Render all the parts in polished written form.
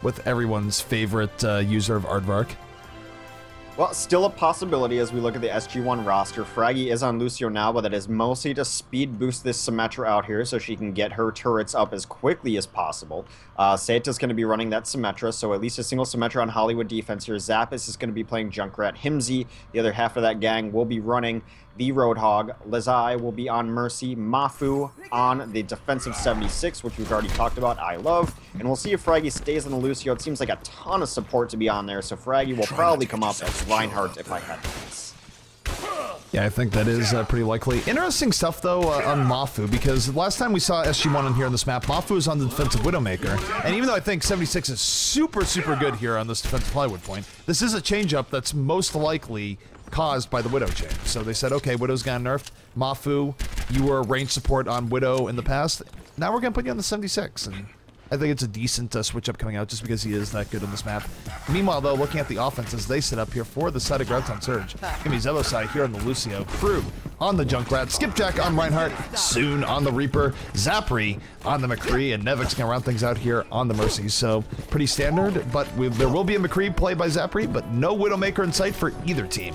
with everyone's favorite user of Aardvark. Well, still a possibility as we look at the SG-1 roster. Fraggy is on Lucio now, but that is mostly to speed boost this Symmetra out here so she can get her turrets up as quickly as possible. Seta's going to be running that Symmetra, so at least a single Symmetra on Hollywood defense here. Zappis is going to be playing Junkrat. Himsy, the other half of that gang, will be running the Roadhog. Lazai will be on Mercy. Mafu on the defensive 76, which we've already talked about. I love. And we'll see if Fraggy stays on the Lucio. It seems like a ton of support to be on there, so Fraggy will probably come up as Reinhardt if I had to guess. Yeah, I think that is pretty likely. Interesting stuff, though, on Mafu, because last time we saw SG-1 on here on this map, Mafu is on the defensive Widowmaker. And even though I think 76 is super, super good here on this defensive Hollywood point, this is a change-up that's most likely caused by the Widow change. So they said, okay, Widow's got nerfed. Mafu, you were range support on Widow in the past. Now we're going to put you on the 76. And I think it's a decent switch-up coming out just because he is that good on this map. Meanwhile, though, looking at the offense as they set up here for the side of Graviton Surge. Gonna be Zevo side here on the Lucio. Crew on the Junkrat. Skipjack on Reinhardt. Soon on the Reaper. Zapri on the McCree. And Nevik's gonna round things out here on the Mercy. So, pretty standard. But there will be a McCree played by Zapri, but no Widowmaker in sight for either team.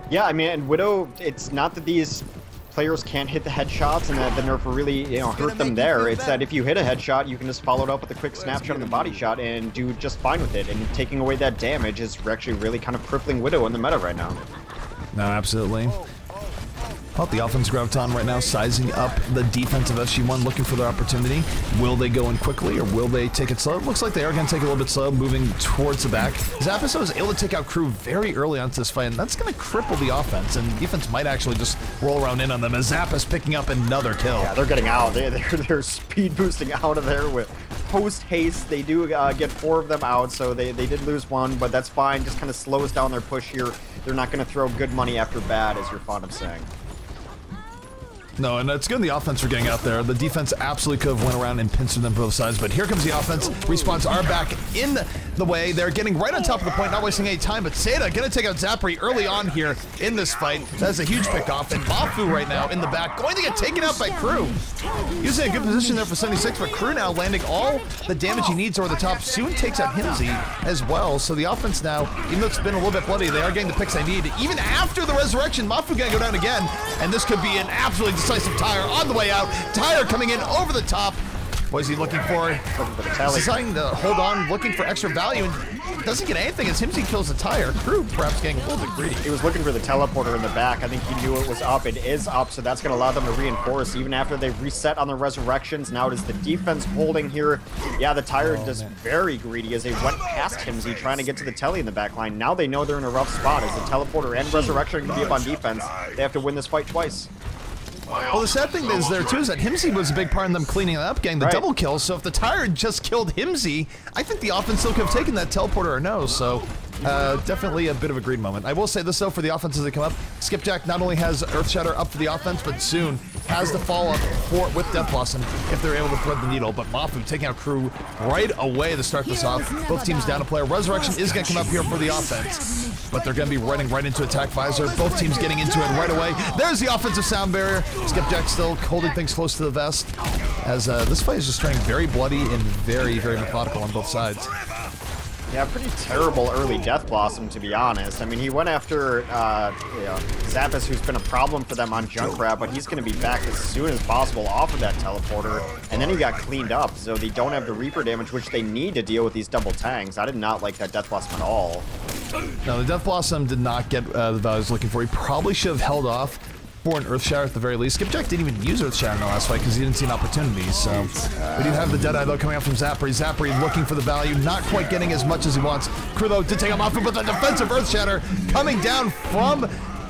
Yeah, I mean, and Widow, it's not that these players can't hit the headshots and that the nerf will really, hurt them there. It's that if you hit a headshot, you can just follow it up with a quick snapshot of the body shot and do just fine with it. And taking away that damage is actually really kind of crippling Widow in the meta right now. No, absolutely. Well, the offense Graviton right now sizing up the defense of SG-1, looking for their opportunity. Will they go in quickly or will they take it slow? It looks like they are going to take it a little bit slow, moving towards the back. Zappis was able to take out Crew very early onto this fight, and that's going to cripple the offense, and defense might actually just roll around in on them as Zappis picking up another kill. Yeah, they're getting out. They're speed boosting out of there with post haste. They do get 4 of them out, so they did lose 1, but that's fine. Just kind of slows down their push here. They're not going to throw good money after bad, as you're fond of saying. No, and it's good the offense for getting out there. The defense absolutely could have went around and pincered them both sides, but here comes the offense. Respawns are back in the way. They're getting right on top of the point, not wasting any time, but Seda gonna take out Zapri early on here in this fight. That's a huge pickoff, and Mafu right now in the back, going to get taken out by Crew. Using a good position there for 76, but Crew now landing all the damage he needs over the top. Soon takes out Himsy as well, so the offense now, even though it's been a little bit bloody, they are getting the picks they need. Even after the resurrection, Mafu gonna go down again, and this could be an absolutely decisive Tire on the way out. Tire coming in over the top. What is he looking for? Deciding to hold on, looking for extra value, and doesn't get anything as Himsy kills the Tire. Crew perhaps getting a little bit greedy. He was looking for the teleporter in the back. I think he knew it was up. It is up, so that's going to allow them to reinforce even after they reset on the resurrections. Now it is the defense holding here. Yeah, the Tire does very greedy as they went past Himsy trying to get to the telly in the back line. Now they know they're in a rough spot as the teleporter and resurrection can be up on defense. They have to win this fight twice. Well, the sad thing is there too is that Himsy was a big part in them cleaning it up, getting the double kill. So if the Tire just killed Himsy, I think the offense still could have taken that teleporter or no. So definitely a bit of a greed moment. I will say this though, for the offense as they come up, Skipjack not only has Earthshatter up for the offense, but soon has the follow-up with Death Blossom if they're able to thread the needle. But Mafu taking out Crew right away to start this off. Both teams down a player. Resurrection is going to come up here for the offense, but they're going to be running right into attack visor. Both teams getting into it right away. There's the offensive sound barrier. Skipjack still holding things close to the vest as this fight is just turning very bloody and very, very methodical on both sides. Yeah, pretty terrible early Death Blossom, to be honest. I mean, he went after Zappis, who's been a problem for them on Junkrat, but he's going to be back as soon as possible off of that teleporter. And then he got cleaned up, so they don't have the Reaper damage, which they need to deal with these double tanks. I did not like that Death Blossom at all. No, the Death Blossom did not get the value I was looking for. He probably should have held off for an Earthshatter at the very least. Skipjack didn't even use Earthshatter in the last fight because he didn't see an opportunity, so we do have the Deadeye though coming out from Zapri. Zapri looking for the value, not quite getting as much as he wants. Crew though did take him off, but the defensive Earthshatter coming down from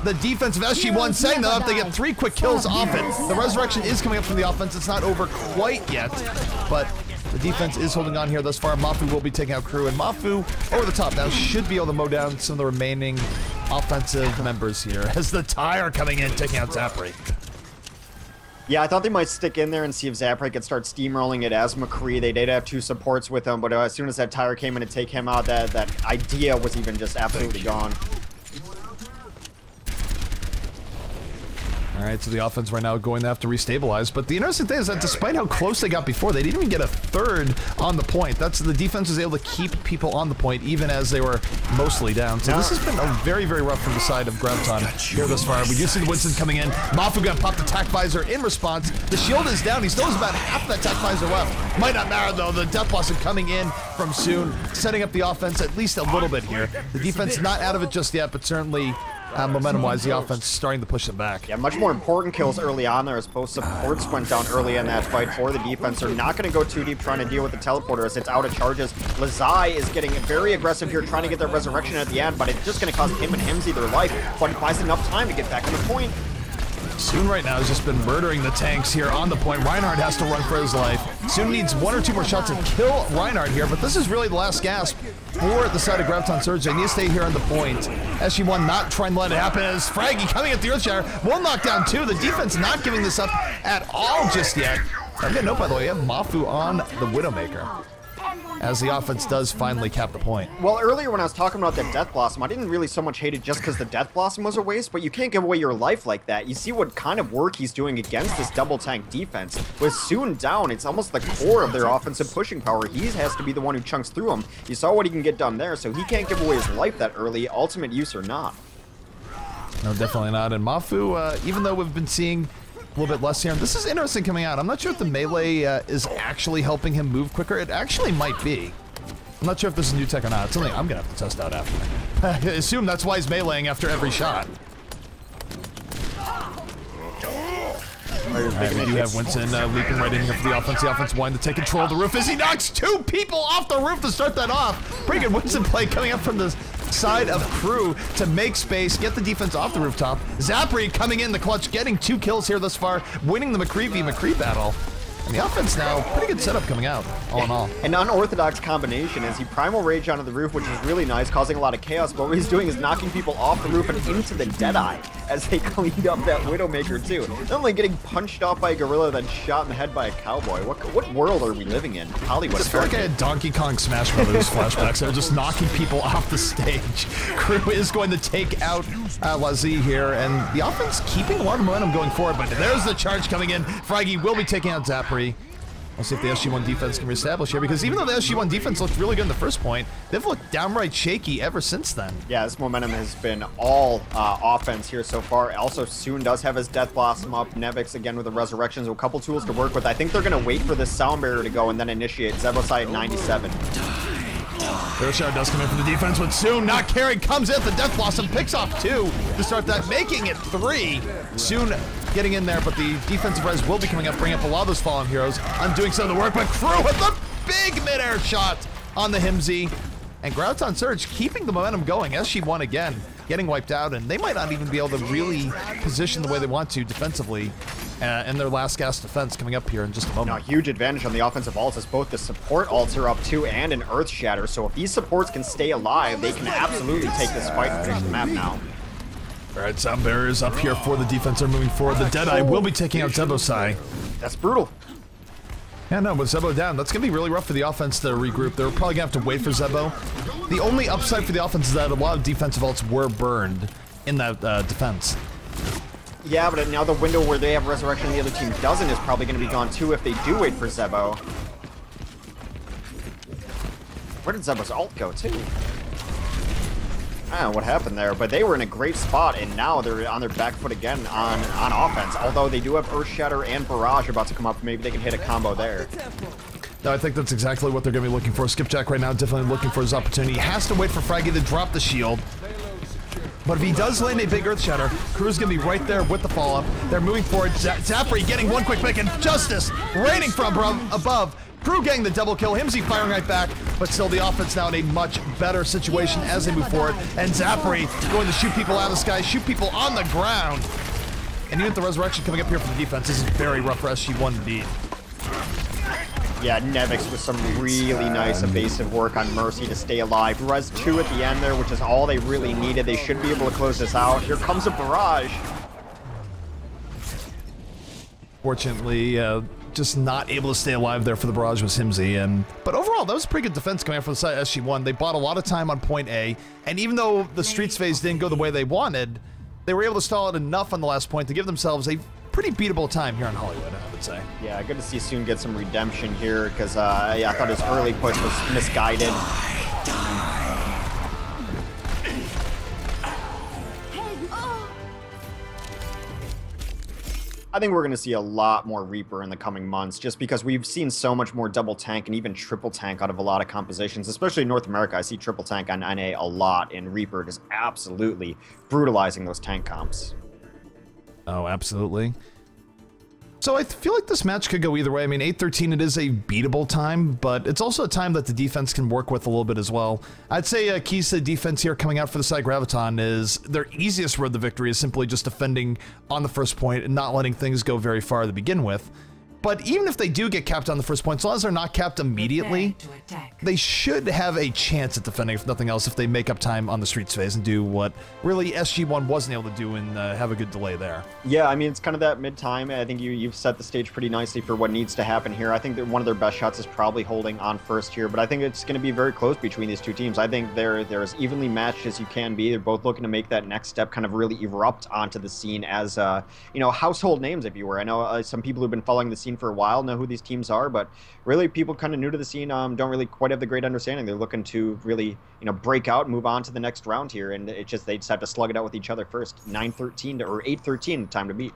the defensive SG-1, setting them up. They get 3 quick kills off it. The resurrection is coming up from the offense. It's not over quite yet, but the defense is holding on here thus far. Mafu will be taking out Crew, and Mafu over the top now should be able to mow down some of the remaining offensive members here as the Tire coming in, taking out Zapri. Yeah, I thought they might stick in there and see if Zapri could start steamrolling it as McCree. They did have 2 supports with him, but as soon as that Tire came in to take him out, that idea was even just absolutely gone. Alright, so the offense right now going to have to restabilize, but the interesting thing is that despite how close they got before, they didn't even get a third on the point. That's the defense was able to keep people on the point even as they were mostly down. So this has been a very, very rough from the side of Graviton here thus far. We do see the Winston coming in. Mafu gonna pop the attack visor in response. The shield is down. He still has about half that attack visor left. Might not matter though. The Death Blossom coming in from soon, setting up the offense at least a little bit here. The defense not out of it just yet, but certainly momentum-wise, the offense starting to push them back. Yeah, much more important kills early on there as both supports went down early in that fight for the defense. They're not going to go too deep trying to deal with the teleporter as it's out of charges. Lazai is getting very aggressive here trying to get that resurrection at the end, but it's just going to cost him and Himsy their life, but it buys enough time to get back on the point. Soon right now has just been murdering the tanks here on the point. Reinhardt has to run for his life. Soon needs 1 or 2 more shots to kill Reinhardt here, but this is really the last gasp for the side of Graviton Surge. They need to stay here on the point. SG-1 not trying to let it happen as Fraggy coming at the Earthshatter. Will knock down 2. The defense not giving this up at all just yet. I'm getting note, by the way, you have Mafu on the Widowmaker as the offense does finally cap the point. Well, earlier when I was talking about that Death Blossom, I didn't really so much hate it just because the Death Blossom was a waste, but you can't give away your life like that. You see what kind of work he's doing against this double tank defense. With Soon down, it's almost the core of their offensive pushing power. He has to be the one who chunks through him. You saw what he can get done there, so he can't give away his life that early, ultimate use or not. No, definitely not. And Mafu, even though we've been seeing a little bit less here. This is interesting coming out. I'm not sure if the melee is actually helping him move quicker. It actually might be. I'm not sure if this is new tech or not. It's something I'm going to have to test out after. I assume that's why he's meleeing after every shot. Alright, we do have Winston leaping right in here for the offense. The offense wanting to take control of the roof as he knocks 2 people off the roof to start that off. Pretty good Winston play coming up from the side of Crew to make space, get the defense off the rooftop. Zapri coming in the clutch, getting 2 kills here thus far, winning the McCree v. McCree battle. And the offense now, pretty good setup coming out, all in all. An unorthodox combination as he primal rage onto the roof, which is really nice, causing a lot of chaos, but what he's doing is knocking people off the roof and into the Deadeye as they cleaned up that Widowmaker too. Not only getting punched off by a gorilla, then shot in the head by a cowboy. What world are we living in? Hollywood. I feel like I had Donkey Kong Smash Brothers flashbacks. They're just knocking people off the stage. Crew is going to take out Lazie here, and the offense keeping a lot of momentum going forward, but there's the charge coming in. Fraggy will be taking out Zapri. We'll see if the SG-1 defense can reestablish here, because even though the SG-1 defense looked really good in the first point, they've looked downright shaky ever since then. Yeah, this momentum has been all offense here so far. Also, Soon does have his Death Blossom up. Nevix again with the Resurrections, so a couple tools to work with. I think they're going to wait for this Sound Barrier to go and then initiate. Zebosai at 97. Earthshatter does come in for the defense, but Soon not carried, comes in, the Death Blossom picks off 2 to start that, making it 3. Soon getting in there, but the defensive res will be coming up, bringing up a lot of those fallen heroes, undoing some of the work, but Crew with the big mid-air shot on the Himsy. And Graviton Surge keeping the momentum going. SG-1 again getting wiped out, and they might not even be able to really position the way they want to defensively in their last gas defense coming up here in just a moment. Now, huge advantage on the offensive ults as both the support ults are up too and an Earth Shatter, so if these supports can stay alive, they can absolutely take this fight and finish the map now. Alright, Sound Barriers up here for the defense are moving forward. The Deadeye will be taking out Zebosai. That's brutal. Yeah, no, with Zebo down, that's going to be really rough for the offense to regroup. They're probably going to have to wait for Zebo. The only upside for the offense is that a lot of defensive ults were burned in that defense. Yeah, but now the window where they have Resurrection and the other team doesn't is probably going to be gone too if they do wait for Zebo. Where did Zebo's ult go to? I don't know what happened there, but they were in a great spot, and now they're on their back foot again on offense. Although they do have Earth Shatter and Barrage about to come up, maybe they can hit a combo there. No, I think that's exactly what they're going to be looking for. Skipjack right now definitely looking for his opportunity. He has to wait for Fraggy to drop the shield. But if he does land a big Earth Shatter, Crew's going to be right there with the follow-up. They're moving forward. Zapri getting one quick pick, and Justice raining from above. Crew getting the double kill. Himsy firing right back, but still the offense now in a much better situation as they move forward. And Zapri going to shoot people out of the sky, shoot people on the ground. And even with the Resurrection coming up here for the defense, this is very rough for SG-1 indeed. Yeah, Nevix with some really nice evasive work on Mercy to stay alive. Res 2 at the end there, which is all they really needed. They should be able to close this out. Here comes a barrage. Fortunately, just not able to stay alive there for the barrage was Himsy. But overall, that was a pretty good defense coming out from the side of SG-1. They bought a lot of time on point A, and even though the Streets phase didn't go the way they wanted, they were able to stall it enough on the last point to give themselves a pretty beatable time here in Hollywood, I would say. Yeah, good to see Soon get some redemption here, because yeah, I thought his early push was misguided. I think we're going to see a lot more Reaper in the coming months, just because we've seen so much more double tank and even triple tank out of a lot of compositions, especially in North America. I see triple tank on NA a lot, and Reaper just absolutely brutalizing those tank comps. Oh, absolutely. So I feel like this match could go either way. I mean, 8-13, it is a beatable time, but it's also a time that the defense can work with a little bit as well. I'd say keys to the defense here coming out for the side Graviton is their easiest road to victory is simply just defending on the first point and not letting things go very far to begin with. But even if they do get capped on the first point, as long as they're not capped immediately, they should have a chance at defending, if nothing else, if they make up time on the streets phase and do what really SG-1 wasn't able to do and have a good delay there. Yeah, I mean, it's kind of that mid-time. I think you've set the stage pretty nicely for what needs to happen here. I think that one of their best shots is probably holding on first here, but I think it's going to be very close between these two teams. I think they're as evenly matched as you can be. They're both looking to make that next step kind of really erupt onto the scene as, you know, household names, if you were. I know some people who've been following the scene for a while know who these teams are, but really people kind of new to the scene don't really quite have the great understanding. They're looking to really, you know, break out and move on to the next round here, and they just have to slug it out with each other first. 9-13 or 8-13 time to beat.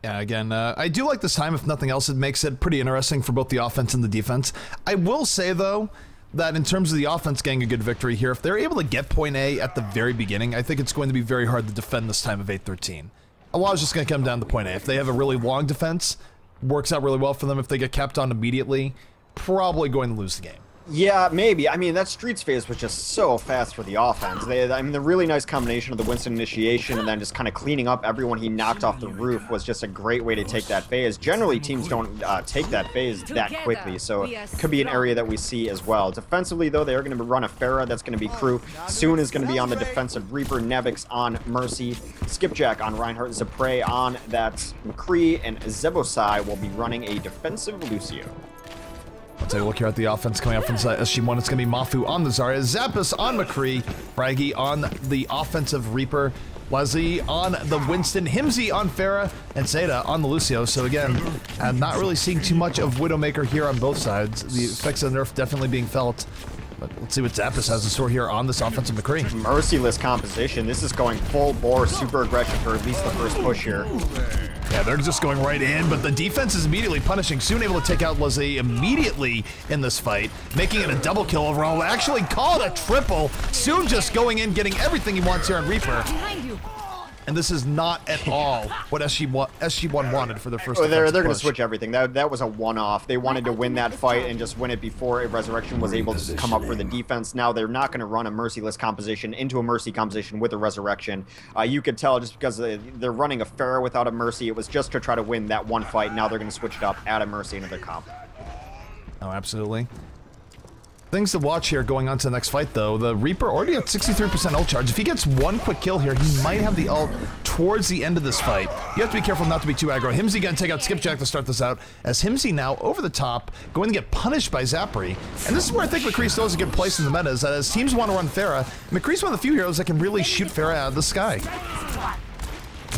Yeah, again, I do like this time. If nothing else, it makes it pretty interesting for both the offense and the defense. I will say, though, that in terms of the offense getting a good victory here, if they're able to get point A at the very beginning, I think it's going to be very hard to defend this time of 8-13. A lot is just going to come down to point A. If they have a really long defense, works out really well for them. If they get capped on immediately, probably going to lose the game. Yeah, maybe. I mean, that streets phase was just so fast for the offense. I mean, the really nice combination of the Winston initiation and then just kind of cleaning up everyone he knocked off the roof was just a great way to take that phase. Generally, teams don't take that phase that quickly, so it could be an area that we see as well. Defensively, though, they are going to run a Pharah. That's going to be Crew. Soon is going to be on the defensive Reaper. Nevix on Mercy. Skipjack on Reinhardt. Zapre on that McCree. And Zebosai will be running a defensive Lucio. Let's take a look here at the offense coming up from SG-1. It's going to be Mafu on the Zarya, Zappos on McCree, Fraggy on the offensive Reaper, Leslie on the Winston, Himsy on Pharah, and Zeta on the Lucio. So again, I'm not really seeing too much of Widowmaker here on both sides. The effects of the nerf definitely being felt. But let's see what Zappos has in store here on this offensive McCree. Merciless composition. This is going full bore, super aggression for at least the first push here. Yeah, they're just going right in, but the defense is immediately punishing. Soon able to take out Leslie immediately in this fight, making it a double kill overall. Actually call it a triple. Soon just going in, getting everything he wants here on Reaper. And this is not at all what SG-1 wanted for their first. Oh, they're going to switch everything. That was a one-off. They wanted to win that fight and just win it before a Resurrection was able to come up for the defense. Now they're not going to run a merciless composition into a mercy composition with a Resurrection. You could tell just because they're running a Pharah without a mercy. It was just to try to win that one fight. Now they're going to switch it up, add a mercy into their comp. Oh, absolutely. Things to watch here going on to the next fight, though. The Reaper already at 63% ult charge. If he gets one quick kill here, he might have the ult towards the end of this fight. You have to be careful not to be too aggro. Himsy going to take out Skipjack to start this out, as Himsy now over the top, going to get punished by Zapri. And this is where I think McCree still has a good place in the meta, is that as teams want to run Pharah, McCree's one of the few heroes that can really shoot Pharah out of the sky.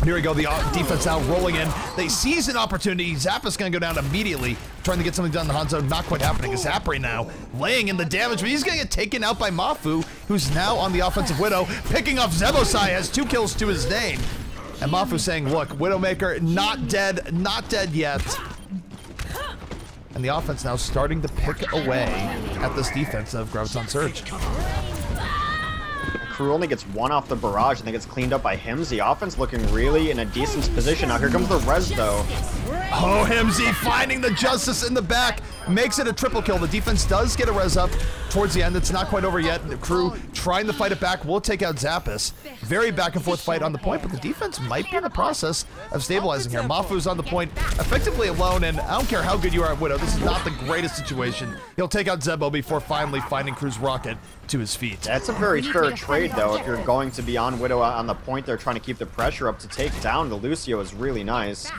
Here we go, the defense now rolling in. They seize an opportunity. Zappa's gonna go down immediately, trying to get something done in the Hanzo. Not quite happening. Zapre now laying in the damage, but he's gonna get taken out by Mafu, who's now on the offensive Widow, picking up Zebosai, has 2 kills to his name. And Mafu saying, look, Widowmaker, not dead yet. And the offense now starting to pick away at this defense of Graviton Surge. Crew only gets 1 off the barrage and then gets cleaned up by Hims. The offense looking really in a decent position. Now here comes the res though. Oh, Himsy finding the justice in the back, makes it a triple kill. The defense does get a res up towards the end. It's not quite over yet. The Crew trying to fight it back will take out Zappos. Very back and forth fight on the point, but the defense might be in the process of stabilizing here. Mafu's on the point, effectively alone, and I don't care how good you are at Widow, this is not the greatest situation. He'll take out Zebo before finally finding Crew's rocket to his feet. That's a very fair trade, though. If you're going to be on Widow on the point, they're trying to keep the pressure up to take down the Lucio is really nice.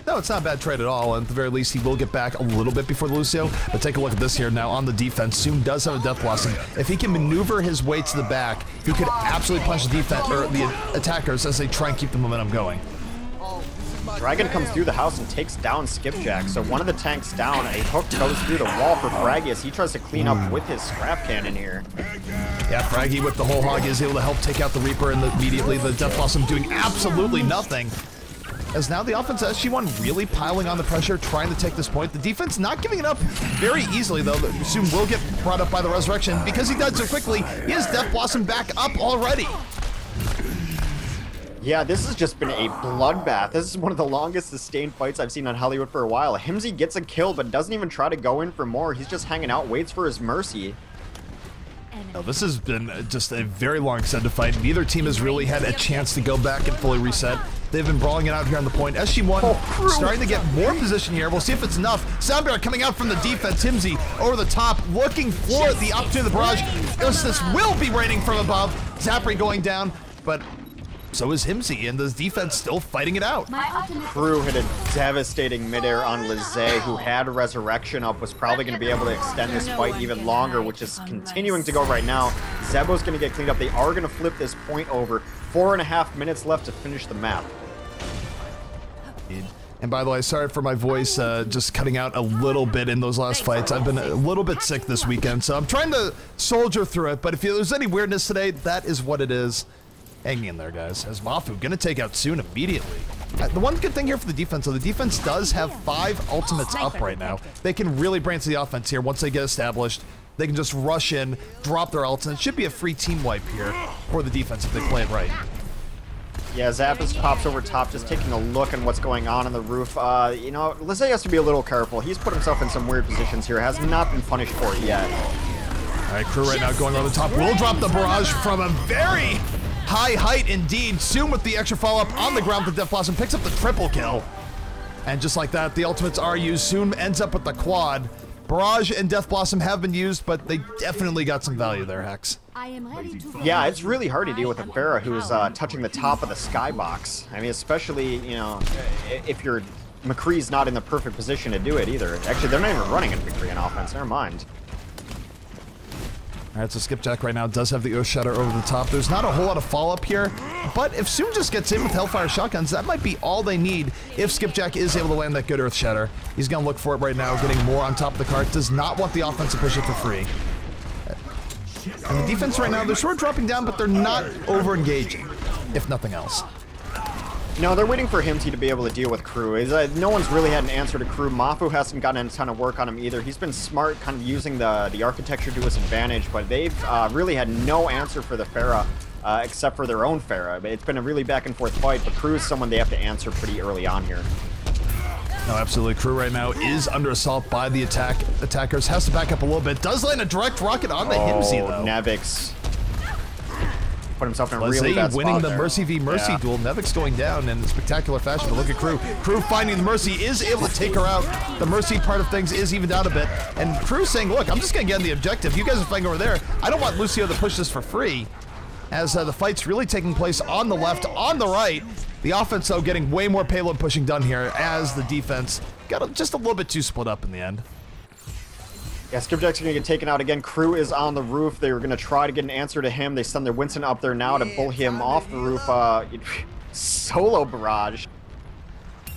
No, it's not a bad trade at all, and at the very least, he will get back a little bit before the Lucio. But take a look at this here now on the defense. Zoom does have a Death Blossom. If he can maneuver his way to the back, he could absolutely punch the defense or the attackers as they try and keep the momentum going. Dragon comes through the house and takes down Skipjack. So one of the tanks down. A hook goes through the wall for Fraggy as he tries to clean up with his scrap cannon here. Yeah, Fraggy with the whole hog is able to help take out the Reaper, and immediately the Death Blossom doing absolutely nothing. As now the offense SG-1 really piling on the pressure, trying to take this point. The defense not giving it up very easily, though. Soon will get brought up by the Resurrection. Because he died so quickly, he has Death Blossom back up already. Yeah, this has just been a bloodbath. This is one of the longest sustained fights I've seen on Hollywood for a while. Himsy gets a kill, but doesn't even try to go in for more. He's just hanging out, waits for his mercy. Now, this has been just a very long extended fight. Neither team has really had a chance to go back and fully reset. They've been brawling it out here on the point. SG-1 starting to get more position here. We'll see if it's enough. Soundbear coming out from the defense. Himsy over the top, looking for the opportunity of the barrage. This will be raining from above. Zapri going down, but so is Himsy, and the defense still fighting it out. Crew hit a devastating midair on Lizay, who had Resurrection up, was probably going to be able to extend this fight even longer, which is continuing to go right now. Zebo's going to get cleaned up. They are going to flip this point over. 4.5 minutes left to finish the map. And by the way, sorry for my voice just cutting out a little bit in those last fights. I've been a little bit sick this weekend, so I'm trying to soldier through it. But if there's any weirdness today, that is what it is. Hang in there, guys. As Mafu gonna take out Soon immediately. The one good thing here for the defense, though, the defense does have 5 ultimates up right now. They can really branch the offense here once they get established. They can just rush in, drop their ults, and it should be a free team wipe here for the defense if they play it right. Yeah, Zappas pops over top, just taking a look at what's going on the roof. You know, Lizay has to be a little careful. He's put himself in some weird positions here. Has not been punished for it yet. All right, Crew right now going on the top. Will drop the barrage from a very high height indeed. Soon with the extra follow-up on the ground with Death Blossom picks up the triple kill. And just like that, the ultimates are used. Soon ends up with the quad. Barrage and Death Blossom have been used, but they definitely got some value there, Hex. Yeah, it's really hard to deal with a Pharah who's touching the top of the skybox. I mean, especially, you know, if your McCree's not in the perfect position to do it either. Actually, they're not even running at McCree on offense. Never mind. All right, so Skipjack right now does have the Earth Shatter over the top. There's not a whole lot of follow-up here, but if Soon just gets in with Hellfire Shotguns, that might be all they need if Skipjack is able to land that good Earth Shatter. He's going to look for it right now, getting more on top of the cart. Does not want the offense to push it for free. And the defense right now, they're sort of dropping down, but they're not over-engaging, if nothing else. No, they're waiting for Himsy to be able to deal with Crew. No one's really had an answer to Crew. Mafu hasn't gotten a ton of work on him either. He's been smart, kind of using the architecture to his advantage, but they've really had no answer for the Pharah, except for their own Pharah. It's been a really back-and-forth fight, but Crew is someone they have to answer pretty early on here. No, absolutely. Crew right now is under assault by the attackers. Has to back up a little bit. Does land a direct rocket on the Himsy, though. Nevix put himself in a really bad spot winning the there. Mercy v Mercy duel. Nevix going down in spectacular fashion, but look at Crew. Crew finding the Mercy, is able to take her out. The Mercy part of things is evened out a bit. And Crew saying, look, I'm just going to get on the objective. You guys are fighting over there. I don't want Lucio to push this for free. As the fight's really taking place on the left, on the right. The offense, though, getting way more payload pushing done here as the defense got just a little bit too split up in the end. Yeah, Skipjack's gonna get taken out again. Crew is on the roof. They were gonna try to get an answer to him. They send their Winston up there now to pull him off the roof. Solo barrage.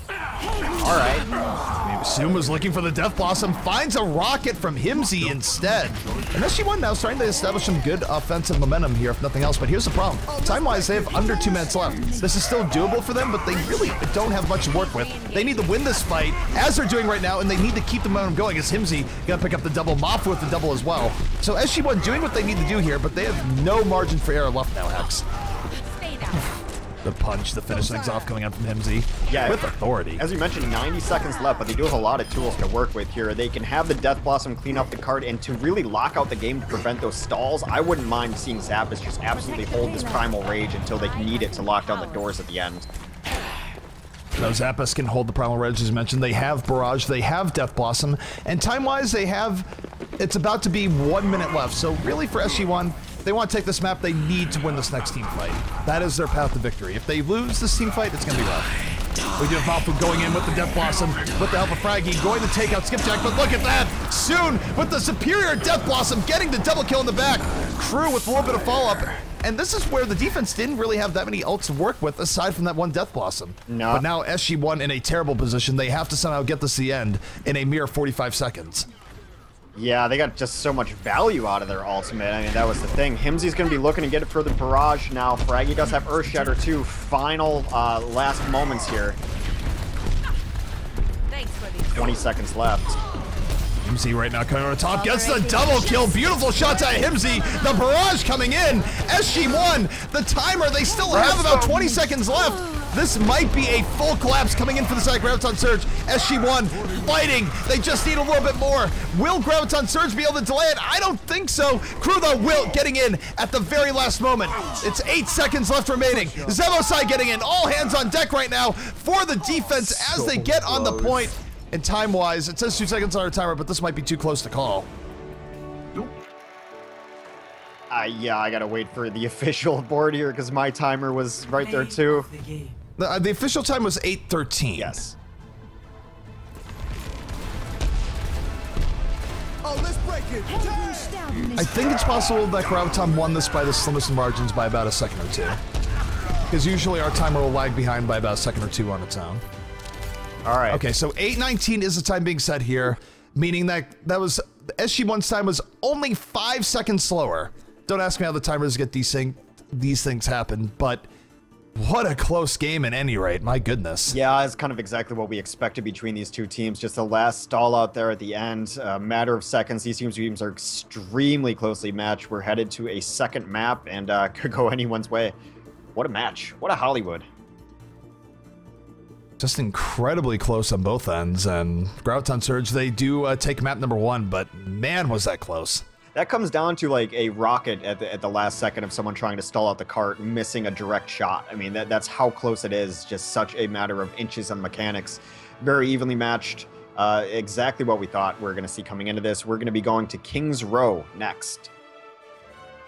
All right. Soon was looking for the Death Blossom, finds a rocket from Himsy instead. And SG-1 now starting to establish some good offensive momentum here, if nothing else. But here's the problem. Time-wise, they have under 2 minutes left. This is still doable for them, but they really don't have much to work with. They need to win this fight, as they're doing right now, and they need to keep the momentum going, as Himsy gonna pick up the double, Mafu with the double as well. So SG-1 doing what they need to do here, but they have no margin for error left now, Hex. The punch, the finish things off coming out from Himsy. Yeah, with authority. As you mentioned, 90 seconds left, but they do have a lot of tools to work with here. They can have the Death Blossom clean up the card, and to really lock out the game to prevent those stalls, I wouldn't mind seeing Zappas just absolutely hold this Primal Rage until they need it to lock down the doors at the end. No, Zappas can hold the Primal Rage, as mentioned. They have Barrage, they have Death Blossom, and time-wise, they have... It's about to be 1 minute left, so really for SG-1, if they want to take this map, they need to win this next team fight. That is their path to victory. If they lose this team fight, it's going to be rough. We do have Mafu going in with the Death Blossom, with the help of Fraggy, going to take out Skipjack, but look at that! Soon, with the superior Death Blossom, getting the double kill in the back. Crew with a little bit of follow-up. And this is where the defense didn't really have that many ults to work with, aside from that one Death Blossom. No. But now SG-1 in a terrible position. They have to somehow get this to the end in a mere 45 seconds. Yeah, they got just so much value out of their ultimate. I mean, that was the thing. Himsy's going to be looking to get it for the barrage now. Fraggy does have Earth Shatter too. Final last moments here. 20 seconds left. Himsy right now coming over the top, gets the double kill. Beautiful shots at Himsy. The barrage coming in. SG-1, the timer, they still have about 20 seconds left. This might be a full collapse coming in for the side. Graviton Surge, SG-1 fighting. They just need a little bit more. Will Graviton Surge be able to delay it? I don't think so. Crew though will getting in at the very last moment. It's 8 seconds left remaining. Zebosai getting in. All hands on deck right now for the defense as they get on the point. And time-wise, it says 2 seconds on our timer, but this might be too close to call. Yeah, I gotta wait for the official board here because my timer was right there too. The official time was 8:13. Yes. Oh, let's break it. I think it's possible that Graviton won this by the slimmest margins by about a second or two. Because usually our timer will lag behind by about a second or two on its own. All right. Okay, so 8:19 is the time being set here, meaning that SG-1's time was only 5 seconds slower. Don't ask me how the timers get these things happen, but what a close game at any rate, my goodness. Yeah, it's kind of exactly what we expected between these two teams. Just the last stall out there at the end, a matter of seconds. These teams are extremely closely matched. We're headed to a second map and could go anyone's way. What a match. What a Hollywood. Just incredibly close on both ends, and Graviton Surge, they do take map number 1, but man, was that close. That comes down to like a rocket at the last second of someone trying to stall out the cart, missing a direct shot. I mean, that's how close it is. Just such a matter of inches on mechanics. Very evenly matched. Exactly what we thought we were going to see coming into this. We're going to be going to King's Row next.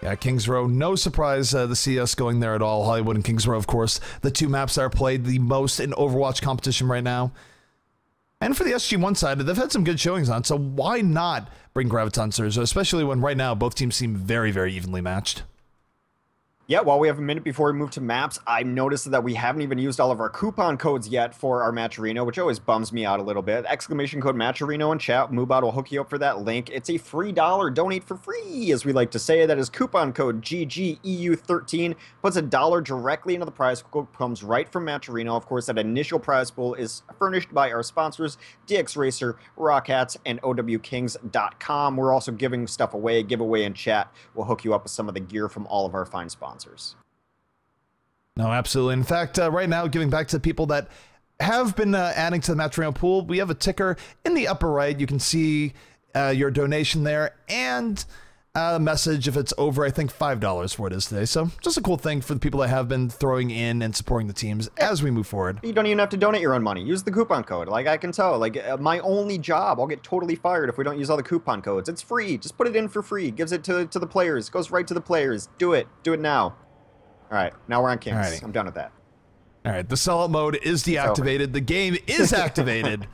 Yeah, King's Row, no surprise to see us going there at all. Hollywood and King's Row, of course, the two maps that are played the most in Overwatch competition right now. And for the SG-1 side, they've had some good showings on, so why not bring Graviton Surge, especially when right now both teams seem very, very evenly matched. Yeah, while we have a minute before we move to maps, I noticed that we haven't even used all of our coupon codes yet for our Matcherino, which always bums me out a little bit. Exclamation code Matcherino in chat. Moobot will hook you up for that link. It's a free $1. Donate for free, as we like to say. That is coupon code GGEU13. Puts $1 directly into the prize pool. Comes right from Matcherino. Of course, that initial prize pool is furnished by our sponsors, DX Racer, Rock Hats, and OWKings.com. We're also giving stuff away. Giveaway in chat. We'll hook you up with some of the gear from all of our fine sponsors. No, absolutely. In fact, right now, giving back to the people that have been adding to the Matcherino pool, we have a ticker in the upper right. You can see your donation there and a message if it's over, I think, $5 for it is today. So just a cool thing for the people that have been throwing in and supporting the teams as we move forward. You don't even have to donate your own money. Use the coupon code. Like, I can tell, like, my only job, I'll get totally fired if we don't use all the coupon codes. It's free. Just put it in for free. Gives it to the players. Goes right to the players. Do it. Do it now. All right, now we're on Kings. Alrighty. I'm done with that. All right, the sellout mode is deactivated. The game is activated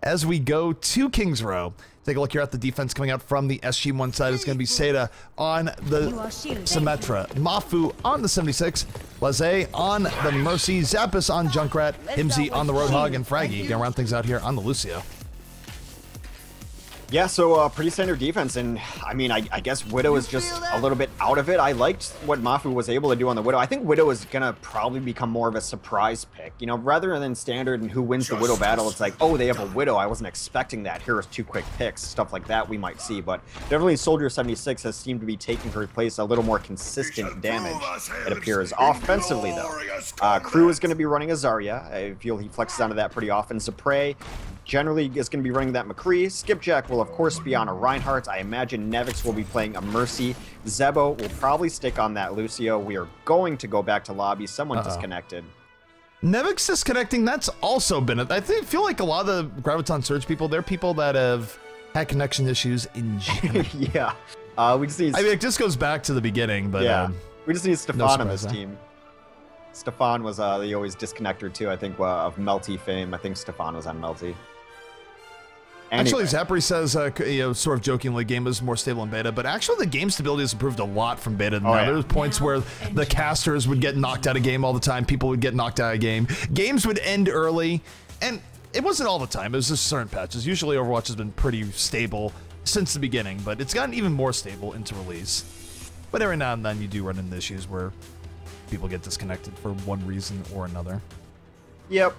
as we go to King's Row. Take a look here at the defense coming out from the SG-1 side. It's going to be Seda on the Symmetra, Mafu on the 76, Laze on the Mercy, Zappis on Junkrat, Himsy on the Roadhog, and Fraggy going to round things out here on the Lucio. Yeah, so pretty standard defense, and I mean, I guess Widow is just a little bit out of it. I liked what Mafu was able to do on the Widow. I think Widow is going to probably become more of a surprise pick. You know, rather than standard and who wins the Widow battle, it's like, oh, they have a Widow. I wasn't expecting that. Here are 2 quick picks. Stuff like that we might see, but definitely Soldier 76 has seemed to be taking her place a little more consistent damage, it appears. Offensively, though, Crew is going to be running a Zarya. I feel he flexes onto that pretty often. Zapray generally is going to be running that McCree. Skipjack will, of course, be on a Reinhardt. I imagine Nevix will be playing a Mercy. Zebo will probably stick on that Lucio. We are going to go back to lobby. Someone disconnected. Nevix disconnecting, that's also been I feel like a lot of the Graviton Surge people, they're people that have had connection issues in general. Yeah. We just need... I mean, it just goes back to the beginning, but... yeah. We just need Stefan on this team. Stefan was the always disconnector too, I think, of Melty fame. I think Stefan was on Melty. Anyway. Actually, Zappery says, sort of jokingly, game is more stable in beta, but actually the game stability has improved a lot from beta to now. Yeah. There was points where the casters would get knocked out of game all the time, people would get knocked out of game, games would end early, and it wasn't all the time, it was just certain patches. Usually Overwatch has been pretty stable since the beginning, but it's gotten even more stable into release. But every now and then you do run into issues where people get disconnected for one reason or another. Yep.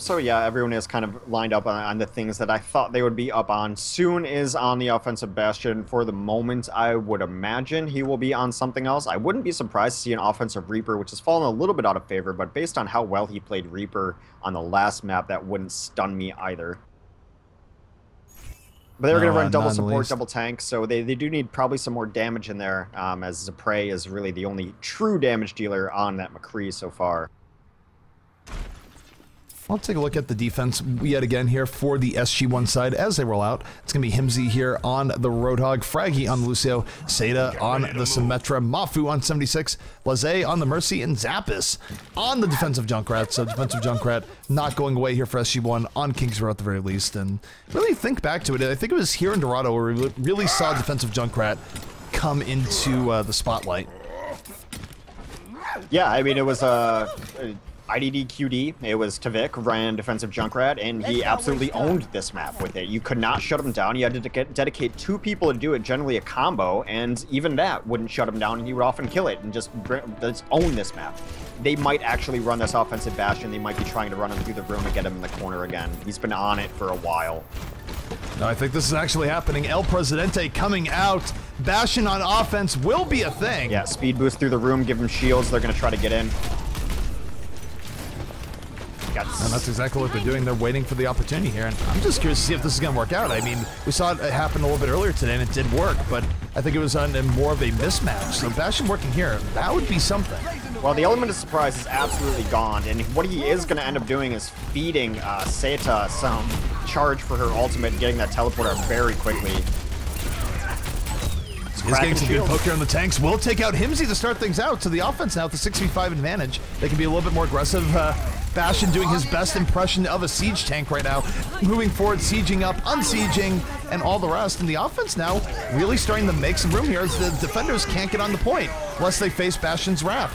So yeah, everyone is kind of lined up on the things that I thought they would be up on. Soon is on the offensive bastion. For the moment, I would imagine he will be on something else. I wouldn't be surprised to see an offensive Reaper, which has fallen a little bit out of favor, but based on how well he played Reaper on the last map, that wouldn't stun me either. But they're going to run double support, double tank, so they do need probably some more damage in there, as Zapray is really the only true damage dealer on that McCree so far. I'll take a look at the defense yet again here for the SG-1 side as they roll out. It's going to be Himsy here on the Roadhog, Fraggy on Lucio, Seda on the Symmetra, Mafu on 76, Laze on the Mercy, and Zappis on the defensive Junkrat. So defensive Junkrat not going away here for SG-1 on King's Row at the very least. And really think back to it, I think it was here in Dorado where we really saw defensive Junkrat come into the spotlight. Yeah, I mean, it was IDD QD, it was Tavik, ran defensive Junkrat, and he absolutely owned this map with it. You could not shut him down. You had to dedicate 2 people to do it, generally a combo, and even that wouldn't shut him down, and he would often kill it and just own this map. They might actually run this offensive bastion. They might be trying to run him through the room and get him in the corner again. He's been on it for a while. No, I think this is actually happening. El Presidente coming out. Bastion on offense will be a thing. Yeah, speed boost through the room, give him shields. They're going to try to get in. And that's exactly what they're doing. They're waiting for the opportunity here. And I'm just curious to see if this is going to work out. I mean, we saw it happen a little bit earlier today, and it did work, but I think it was on more of a mismatch. So Bastion working here, that would be something. Well, the element of surprise is absolutely gone, and what he is going to end up doing is feeding Seta some charge for her ultimate and getting that teleporter very quickly. He's getting some good poke here on the tanks. Will take out Himsy to start things out. So the offense now with the 6v5 advantage. They can be a little bit more aggressive. Bastion doing his best impression of a siege tank right now. Moving forward, sieging up, unsieging, and all the rest. And the offense now really starting to make some room here as the defenders can't get on the point unless they face Bastion's wrath.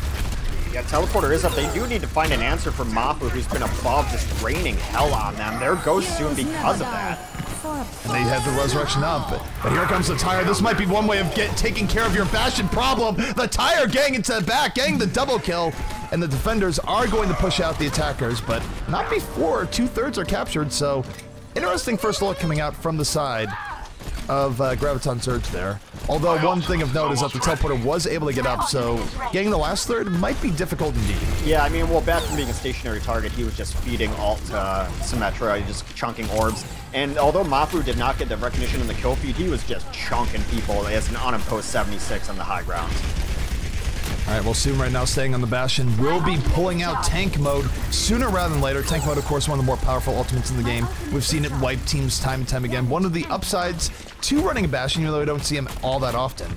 Yeah, teleporter is up. They do need to find an answer for Mafu, who's been above, just raining hell on them. There goes soon because of that. And they had the resurrection up, but here comes the tire. This might be one way of taking care of your Bastion problem. The tire gang into the back, getting the double kill, and the defenders are going to push out the attackers, but not before 2/3 are captured. So interesting first look coming out from the side of Graviton Surge there. Although one thing of note is that the teleporter was able to get up, so getting the last third might be difficult indeed. Yeah, I mean, well, Bastion being a stationary target, he was just feeding alt Symmetra, just chunking orbs. And although Mafu did not get the recognition in the kill feed, he was just chunking people as an unimposed 76 on the high ground. All right, well, soon right now, staying on the Bastion, will be pulling out tank mode sooner rather than later. Tank mode, of course, one of the more powerful ultimates in the game. We've seen it wipe teams time and time again. One of the upsides to running a Bastion, even though we don't see him all that often.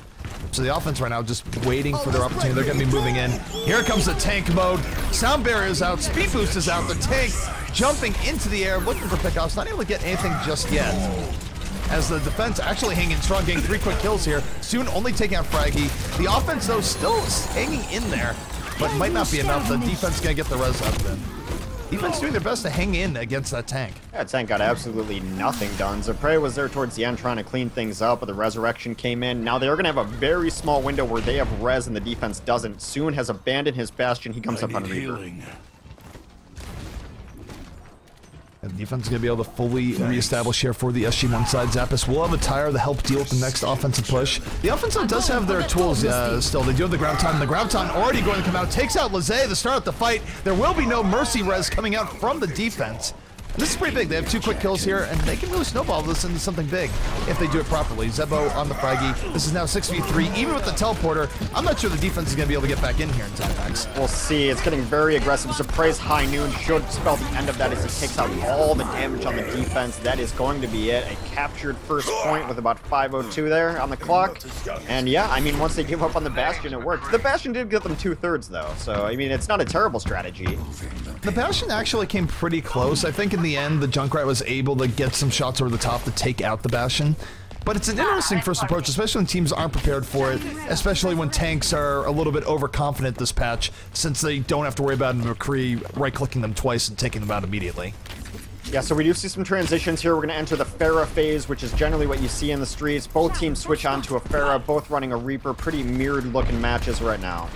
So the offense right now just waiting for their opportunity. They're going to be moving in. Here comes the tank mode. Sound barrier is out. Speed boost is out. The tank jumping into the air, looking for pickoffs. Not able to get anything just yet. As the defense actually hanging strong, getting 3 quick kills here. Soon only taking out Fraggy. The offense, though, still hanging in there, but might not be enough. The defense is going to get the res up then. Defense doing their best to hang in against that tank. Yeah, tank got absolutely nothing done. Zapray was there towards the end trying to clean things up, but the resurrection came in. Now they're going to have a very small window where they have res and the defense doesn't. Soon has abandoned his Bastion. He comes up on Reaper. And the defense is going to be able to fully reestablish here for the SG-1 side. Zappis will have a tire to help deal with the next offensive push. The offensive does have their tools still. They do have the Graviton. The Graviton already going to come out. Takes out Laze to start out the fight. There will be no Mercy res coming out from the defense. This is pretty big. They have 2 quick kills here, and they can really snowball this into something big if they do it properly. Zebo on the Fraggy. This is now 6v3. Even with the teleporter, I'm not sure the defense is going to be able to get back in here in time, Max. We'll see. It's getting very aggressive. Surprise High Noon should spell the end of that as he takes out all the damage on the defense. That is going to be it. A captured first point with about 5:02 there on the clock. And yeah, I mean, once they give up on the Bastion, it worked. The Bastion did get them 2/3 though, so I mean, it's not a terrible strategy. The Bastion actually came pretty close. I think in the end, the Junkrat was able to get some shots over the top to take out the Bastion. But it's an interesting first approach, especially when teams aren't prepared for it, especially when tanks are a little bit overconfident this patch, since they don't have to worry about McCree right-clicking them twice and taking them out immediately. Yeah, so we do see some transitions here. We're going to enter the Pharah phase, which is generally what you see in the streets. Both teams switch on to a Pharah, both running a Reaper. Pretty mirrored-looking matches right now.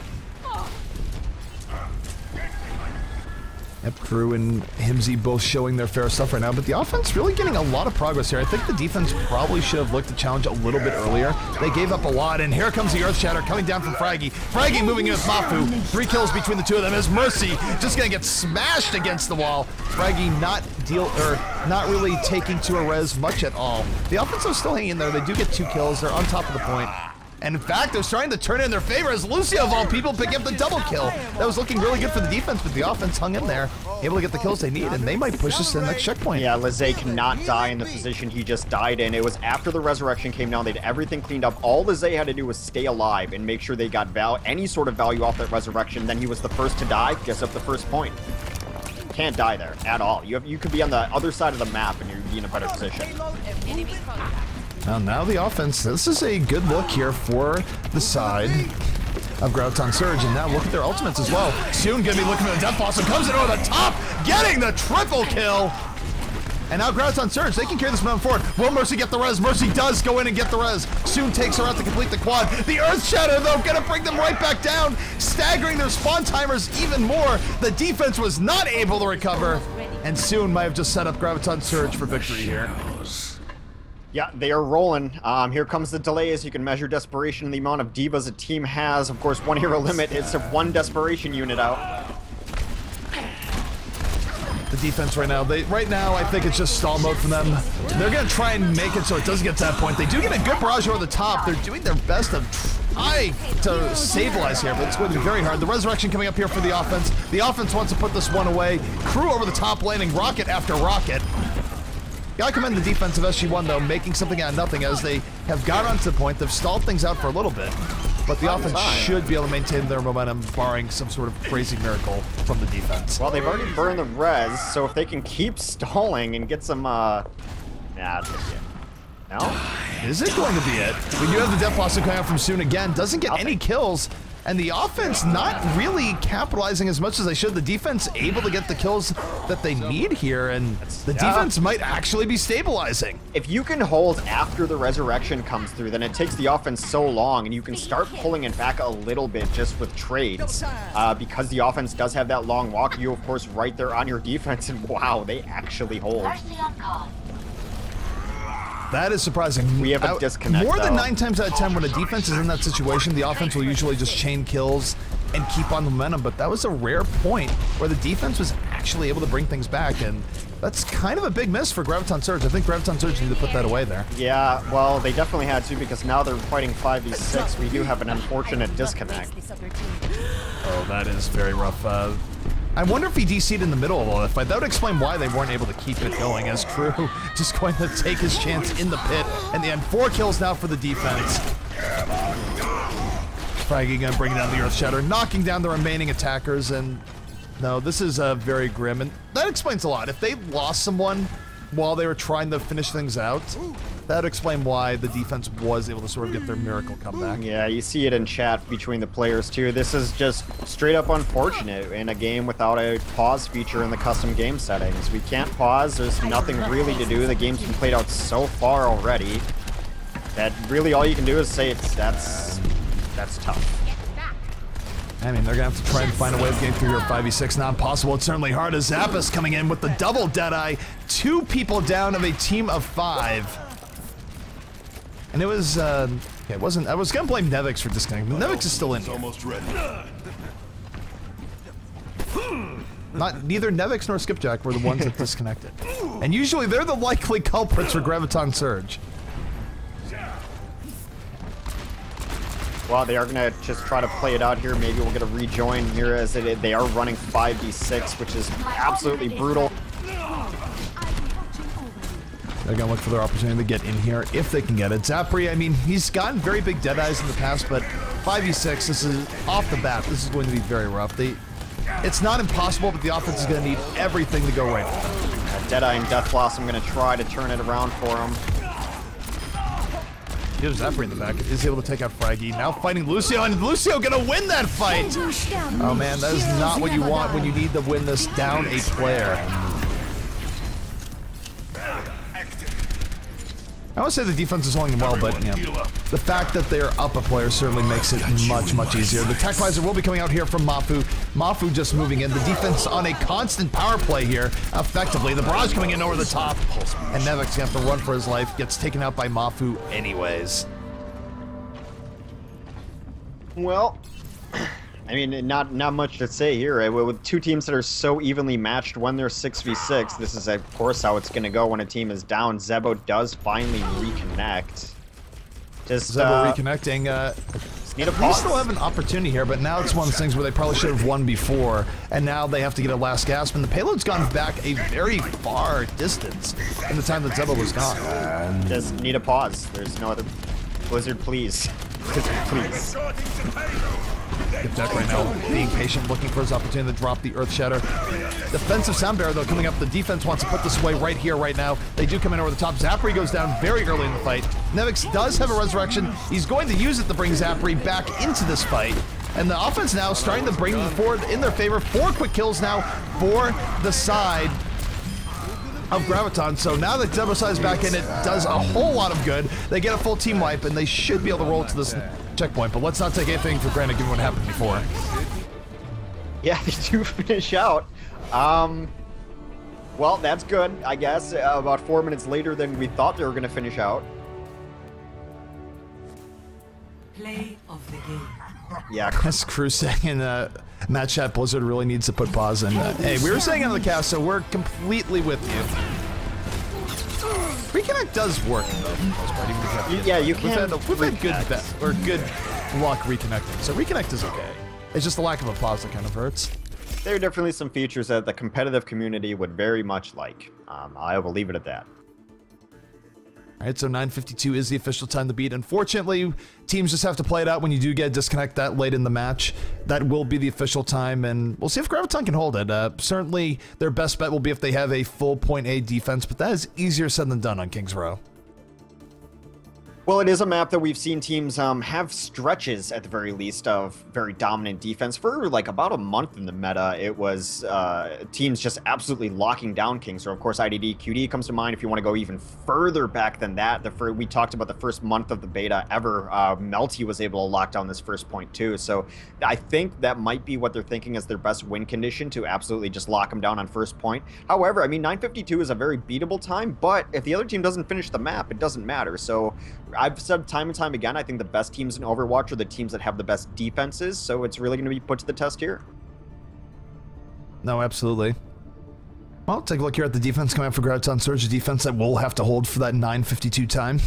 Yep, Crew and Himsy both showing their fair stuff right now, but the offense really getting a lot of progress here. I think the defense probably should have looked to challenge a little bit earlier. They gave up a lot, and here comes the Earth Shatter coming down from Fraggy. Fraggy moving in with Mafu. 3 kills between the two of them as Mercy just gonna get smashed against the wall. Fraggy not really taking to a res much at all. The offense is still hanging in there. They do get 2 kills. They're on top of the point. And in fact, they're starting to turn it in their favor as Lucio, of all people, picking up the double kill. That was looking really good for the defense, but the offense hung in there, able to get the kills they need, and they might push us to the next checkpoint. Yeah, Lizay cannot die in the position he just died in. It was after the resurrection came down. They had everything cleaned up. All Lizay had to do was stay alive and make sure they got any sort of value off that resurrection. Then he was the first to die, gets up the first point. Can't die there at all. You could be on the other side of the map and you'd be in a better position. Well, now the offense, this is a good look here for the side of Graviton Surge, and now look at their ultimates as well. Soon gonna be looking at the Death Blossom, comes in over the top, getting the triple kill! And now Graviton Surge, they can carry this momentum forward. Will Mercy get the res? Mercy does go in and get the res. Soon takes her out to complete the quad. The Earth Shatter, though, gonna bring them right back down, staggering their spawn timers even more. The defense was not able to recover, and Soon might have just set up Graviton Surge for victory here. Yeah, they are rolling. Here comes the delay as you can measure desperation and the amount of divas a team has. Of course, 1 hero limit is 1 desperation unit out. The defense right now, I think it's just stall mode for them. They're gonna try and make it so it doesn't get to that point. They do get a good barrage over the top. They're doing their best to try to stabilize here, but it's going to be very hard. The resurrection coming up here for the offense. The offense wants to put this one away. Crew over the top, landing rocket after rocket. Gotta commend the defense of SG-1 though, making something out of nothing as they have got onto the point. They've stalled things out for a little bit, but the offense should be able to maintain their momentum, barring some sort of crazy miracle from the defense. Well, they've already burned the res, so if they can keep stalling and get some, nah, that's it. No? Is it going to be it? We do have the Death Blossom coming out from Soon again, doesn't get any kills. And the offense not really capitalizing as much as they should. The defense able to get the kills that they need here, and the defense might actually be stabilizing. If you can hold after the resurrection comes through, then it takes the offense so long, and you can start pulling it back a little bit just with trades. Because the offense does have that long walk, you of course right there on your defense, and wow, they actually hold. That is surprising. We have a disconnect, More than 9 times out of 10 when a defense is in that situation, the offense will usually just chain kills and keep on the momentum, but that was a rare point where the defense was actually able to bring things back, and that's kind of a big miss for Graviton Surge. I think Graviton Surge need to put that away there. Yeah, well, they definitely had to, because now they're fighting 5v6. We do have an unfortunate disconnect. Oh, that is very rough. I wonder if he DC'd in the middle of all that fight. That would explain why they weren't able to keep it going, as Crew just going to take his chance in the pit. And the end, 4 kills now for the defense. Fraggy gonna bring down the Earth Shatter, knocking down the remaining attackers, and no, this is very grim, and that explains a lot. If they lost someone while they were trying to finish things out, that would explain why the defense was able to sort of get their miracle comeback. Yeah, you see it in chat between the players too. This is just straight up unfortunate in a game without a pause feature in the custom game settings. We can't pause, there's nothing really to do. The game's been played out so far already that really all you can do is say that's tough. I mean, they're gonna have to try and find a way of getting through here 5v6. Not possible. It's certainly hard as Zappas coming in with the double Deadeye. 2 people down of a team of 5. And it was, okay, it wasn't, I was gonna blame Nevix for disconnecting, but Nevix is still in here. Almost ready. neither Nevix nor Skipjack were the ones that disconnected. And usually they're the likely culprits for Graviton Surge. Well, they are going to just try to play it out here. Maybe we'll get a rejoin here as they are running 5v6, which is absolutely brutal. They're going to look for their opportunity to get in here if they can get it. Zapri, I mean, he's gotten very big Deadeyes in the past, but 5v6, this is off the bat. This is going to be very rough. It's not impossible, but the offense is going to need everything to go right for them. Deadeye and Death Blossom going to try to turn it around for him. Gives Zapri in the back, is able to take out Fraggy. Now fighting Lucio, and Lucio gonna win that fight! Oh man, that is not what you want when you need to win this down a player. I would say the defense is holding well, but yeah, the fact that they're up a player certainly makes it much, much easier. The Tech Visor will be coming out here from Mafu. Mafu just moving in. The defense on a constant power play here, effectively. The barrage coming in over the top, and Nevix gonna have to run for his life. Gets taken out by Mafu anyways. Well, I mean, not much to say here, right? With two teams that are so evenly matched when they're 6v6, this is, of course, how it's going to go when a team is down. Zebo does finally reconnect. Just Zebo reconnecting. Need a pause. We still have an opportunity here, but now it's one of those things where they probably should have won before, and now they have to get a last gasp, and the payload's gone back a very far distance in the time that Zebo was gone. Just need a pause. There's no other... Blizzard, please. Blizzard, please. Deck right now, being patient, looking for his opportunity to drop the Earth Shatter. Defensive Sound Barrier, though, coming up. The defense wants to put this away right here, right now. They do come in over the top. Zapri goes down very early in the fight. Nevix does have a resurrection. He's going to use it to bring Zapri back into this fight. And the offense now starting to bring forward in their favor. 4 quick kills now for the side of Graviton. So now that Zebosai is back in, it does a whole lot of good. They get a full team wipe, and they should be able to roll to this checkpoint, but let's not take anything for granted given what happened before. Yeah, they do finish out. Well, that's good, I guess. About 4 minutes later than we thought they were going to finish out. Play of the game. Yeah, Chris Crew saying in Matt Chat, Blizzard really needs to put pause in. Hey, we were saying on the cast, so we're completely with you. Reconnect does work though, for the most part, even if you have to yeah, you can. We've had good luck reconnecting, so reconnect is okay. It's just the lack of a pause that kind of hurts. There are definitely some features that the competitive community would very much like. I will leave it at that. All right, so 9:52 is the official time to beat. Unfortunately, teams just have to play it out when you do get a disconnect that late in the match. That will be the official time, and we'll see if Graviton can hold it. Certainly, their best bet will be if they have a full point A defense, but that is easier said than done on Kings Row. Well, it is a map that we've seen teams have stretches, at the very least, of very dominant defense. For like about a month in the meta, it was teams just absolutely locking down Kings. So, of course, IDD QD comes to mind. If you want to go even further back than that, we talked about the first month of the beta ever. Melty was able to lock down this first point, too. So I think that might be what they're thinking as their best win condition, to absolutely just lock them down on first point. However, I mean, 9:52 is a very beatable time, but if the other team doesn't finish the map, it doesn't matter. So I've said time and time again, I think the best teams in Overwatch are the teams that have the best defenses, so it's really going to be put to the test here. No, absolutely. Well, take a look here at the defense coming out for Graviton Surge. The defense that we'll have to hold for that 9:52 time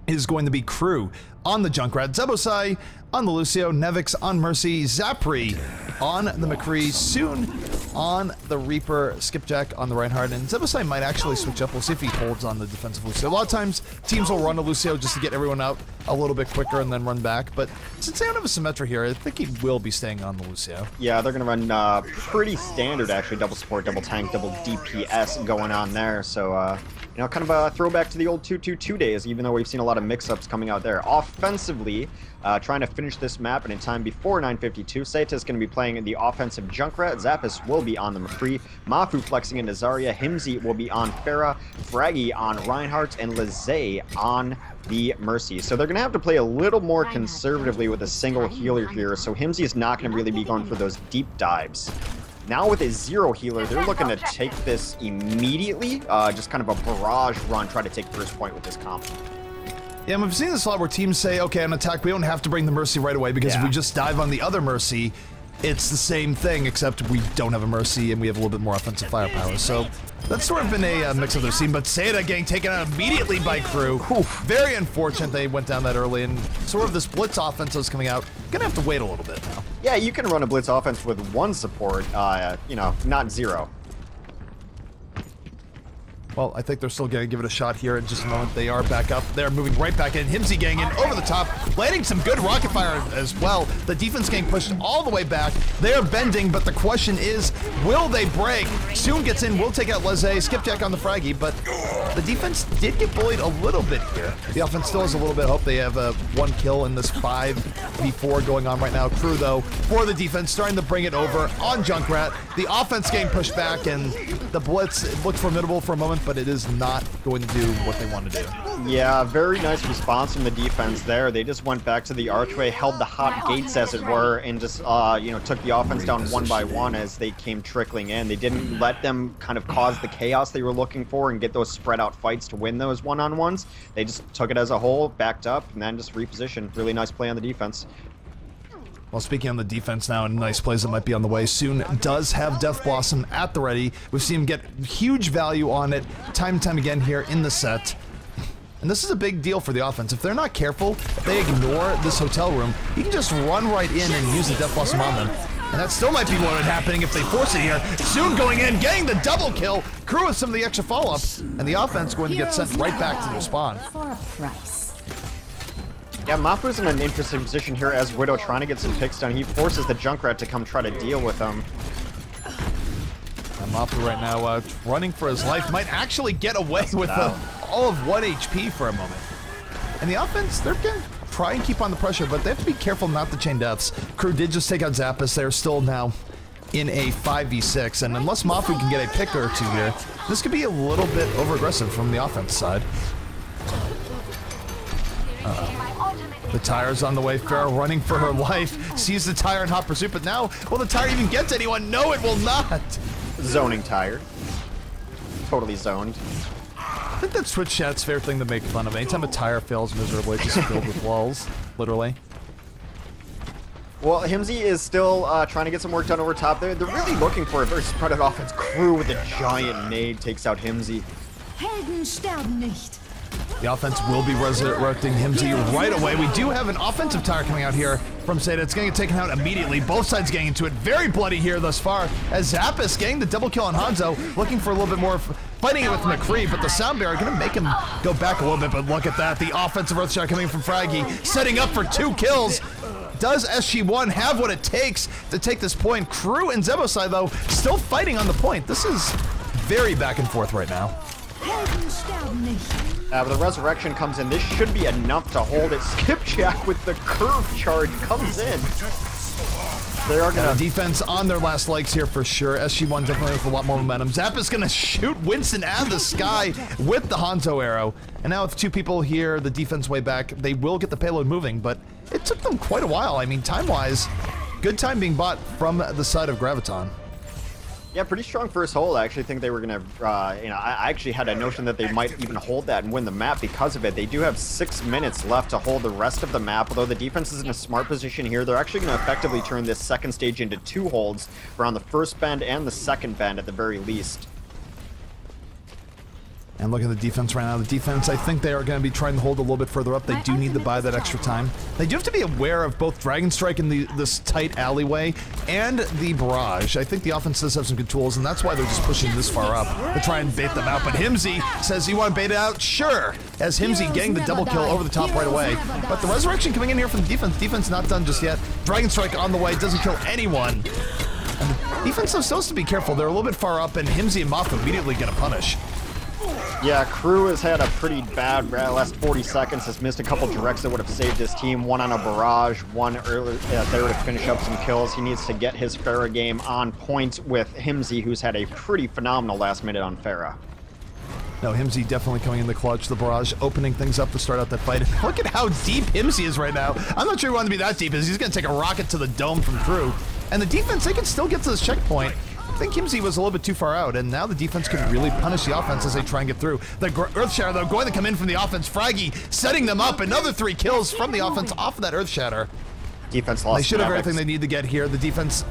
is going to be Crew on the Junkrat, Zebosai on the Lucio, Nevix on Mercy, Zapri on the McCree, soon on the Reaper, Skipjack on the Reinhardt, and Zebosai might actually switch up. We'll see if he holds on the defensive Lucio. A lot of times, teams will run to Lucio just to get everyone out a little bit quicker and then run back, but since they don't have a Symmetra here, I think he will be staying on the Lucio. Yeah, they're going to run pretty standard, actually, double support, double tank, double DPS going on there, so, you know, kind of a throwback to the old 2-2-2 days, even though we've seen a lot of mix-ups coming out there. Offensively, trying to finish this map and in time before 9:52, Saita is going to be playing in the offensive Junkrat, Zappis will be on the McCree, Mafu flexing into Zarya, Himsy will be on Pharah, Fraggy on Reinhardt, and Lizay on the Mercy. So they're going to have to play a little more conservatively with a single healer here, so Himsy is not going to really be going for those deep dives. Now with a 0 healer, they're looking to take this immediately, just kind of a barrage run, try to take first point with this comp. Yeah, we've seen this a lot where teams say, okay, on attack, we don't have to bring the Mercy right away, because if we just dive on the other Mercy, it's the same thing, except we don't have a Mercy and we have a little bit more offensive firepower. So that's sort of been a mix of their scene, but Seda getting taken out immediately by Crew. Very unfortunate they went down that early, and sort of this blitz offense that's coming out. Gonna have to wait a little bit now. Yeah, you can run a blitz offense with one support, you know, not zero. Well, I think they're still going to give it a shot here in just a moment. They are back up. They're moving right back in. Himsy gang in over the top, landing some good rocket fire as well. The defense getting pushed all the way back. They are bending, but the question is, will they break? Soon gets in, will take out Leze, skipjack on the fraggy, but the defense did get bullied a little bit here. The offense still has a little bit of hope. They have one kill in this 5v4 going on right now. Crew, though, for the defense, starting to bring it over on Junkrat. The offense getting pushed back, and the blitz, it looked formidable for a moment, but it is not going to do what they want to do. Yeah, very nice response from the defense there. They just went back to the archway, held the hot gates as it were, and just you know, took the offense down one by one as they came trickling in. They didn't let them kind of cause the chaos they were looking for and get those spread out fights to win those one-on-ones. They just took it as a whole, backed up, and then just repositioned. Really nice play on the defense. Well, speaking on the defense now, and nice plays that might be on the way soon, does have Death Blossom at the ready. We've seen him get huge value on it time and time again here in the set. And this is a big deal for the offense. If they're not careful, if they ignore this hotel room, you can just run right in and use the Death Blossom on them. And that still might be what would happening if they force it here. Soon going in, getting the double kill. Crew with some of the extra follow-up, and the offense going to get sent right back to their spawn. For a price. Yeah, Mafu's in an interesting position here as Widow trying to get some picks done. He forces the Junkrat to come try to deal with him. Mafu right now running for his life. Might actually get away with all of 1 HP for a moment. And the offense, they're going to try and keep on the pressure, but they have to be careful not to chain deaths. Crew did just take out Zappis. They're still now in a 5v6, and unless Mafu can get a pick or two here, this could be a little bit over-aggressive from the offense side. The tire's on the way. Pharah running for her life. Sees the tire in hot pursuit, but now, will the tire even get to anyone? No, it will not. Zoning tire. Totally zoned. I think that's Twitch chat's favorite thing to make fun of. Anytime a tire fails miserably, it's just filled with lulls. Literally. Well, Himsy is still trying to get some work done over top there. They're really looking for a very spread out offense. Crew with a giant nade takes out Himsy. Helden sterben nicht. The offense will be resurrecting Himsy right away. We do have an offensive tire coming out here from Seda. It's going to get taken out immediately. Both sides getting into it. Very bloody here thus far, as Zappis getting the double kill on Hanzo, looking for a little bit more, fighting it with McCree, but the sound barrier going to make him go back a little bit, but look at that. The offensive Earthshot coming from Fraggy, setting up for 2 kills. Does SG-1 have what it takes to take this point? Crew and Zebosai, though, still fighting on the point. This is very back and forth right now. Helden sterben nicht. But the resurrection comes in. This should be enough to hold it. Skipjack with the curve charge comes in. They are gonna defense on their last legs here for sure. SG-1 definitely with a lot more momentum. Zap is gonna shoot Winston out of the sky with the Hanzo arrow. And now with 2 people here, the defense way back, they will get the payload moving, but it took them quite a while. I mean, time-wise, good time being bought from the side of Graviton. Yeah, pretty strong first hold. I actually think they were going to, you know, I actually had a notion that they might even hold that and win the map because of it. They do have 6 minutes left to hold the rest of the map, although the defense is in a smart position here. They're actually going to effectively turn this second stage into 2 holds around the first bend and the second bend at the very least. And look at the defense right now. The defense, I think they are going to be trying to hold a little bit further up. They do need to buy that extra time. They do have to be aware of both Dragon Strike in this tight alleyway and the barrage. I think the offense does have some good tools, and that's why they're just pushing this far up to try and bait them out. But Himsy says, you want to bait it out? Sure. As Himsy getting the double kill over the top right away. But the resurrection coming in here from the defense. Defense not done just yet. Dragon Strike on the way. Doesn't kill anyone. And the defense is supposed to be careful. They're a little bit far up, and Himsy and Mafu immediately going to punish. Yeah, Crew has had a pretty bad last 40 seconds, has missed a couple directs that would have saved his team, one on a barrage, one early there to finish up some kills. He needs to get his Pharah game on point with Himsy, who's had a pretty phenomenal last minute on Pharah. No, Himsy definitely coming in the clutch. The barrage opening things up to start out that fight. And look at how deep Himsy is right now. I'm not sure he wanted to be that deep, as he's going to take a rocket to the dome from Crew. And the defense, they can still get to this checkpoint. I think Himsy was a little bit too far out, and now the defense could really punish the offense as they try and get through. The Earthshatter, though, going to come in from the offense. Fraggy setting them up. Another 3 kills from the offense off of that Earthshatter. Defense lost. They should have Nevix. everything they need to get here. The defense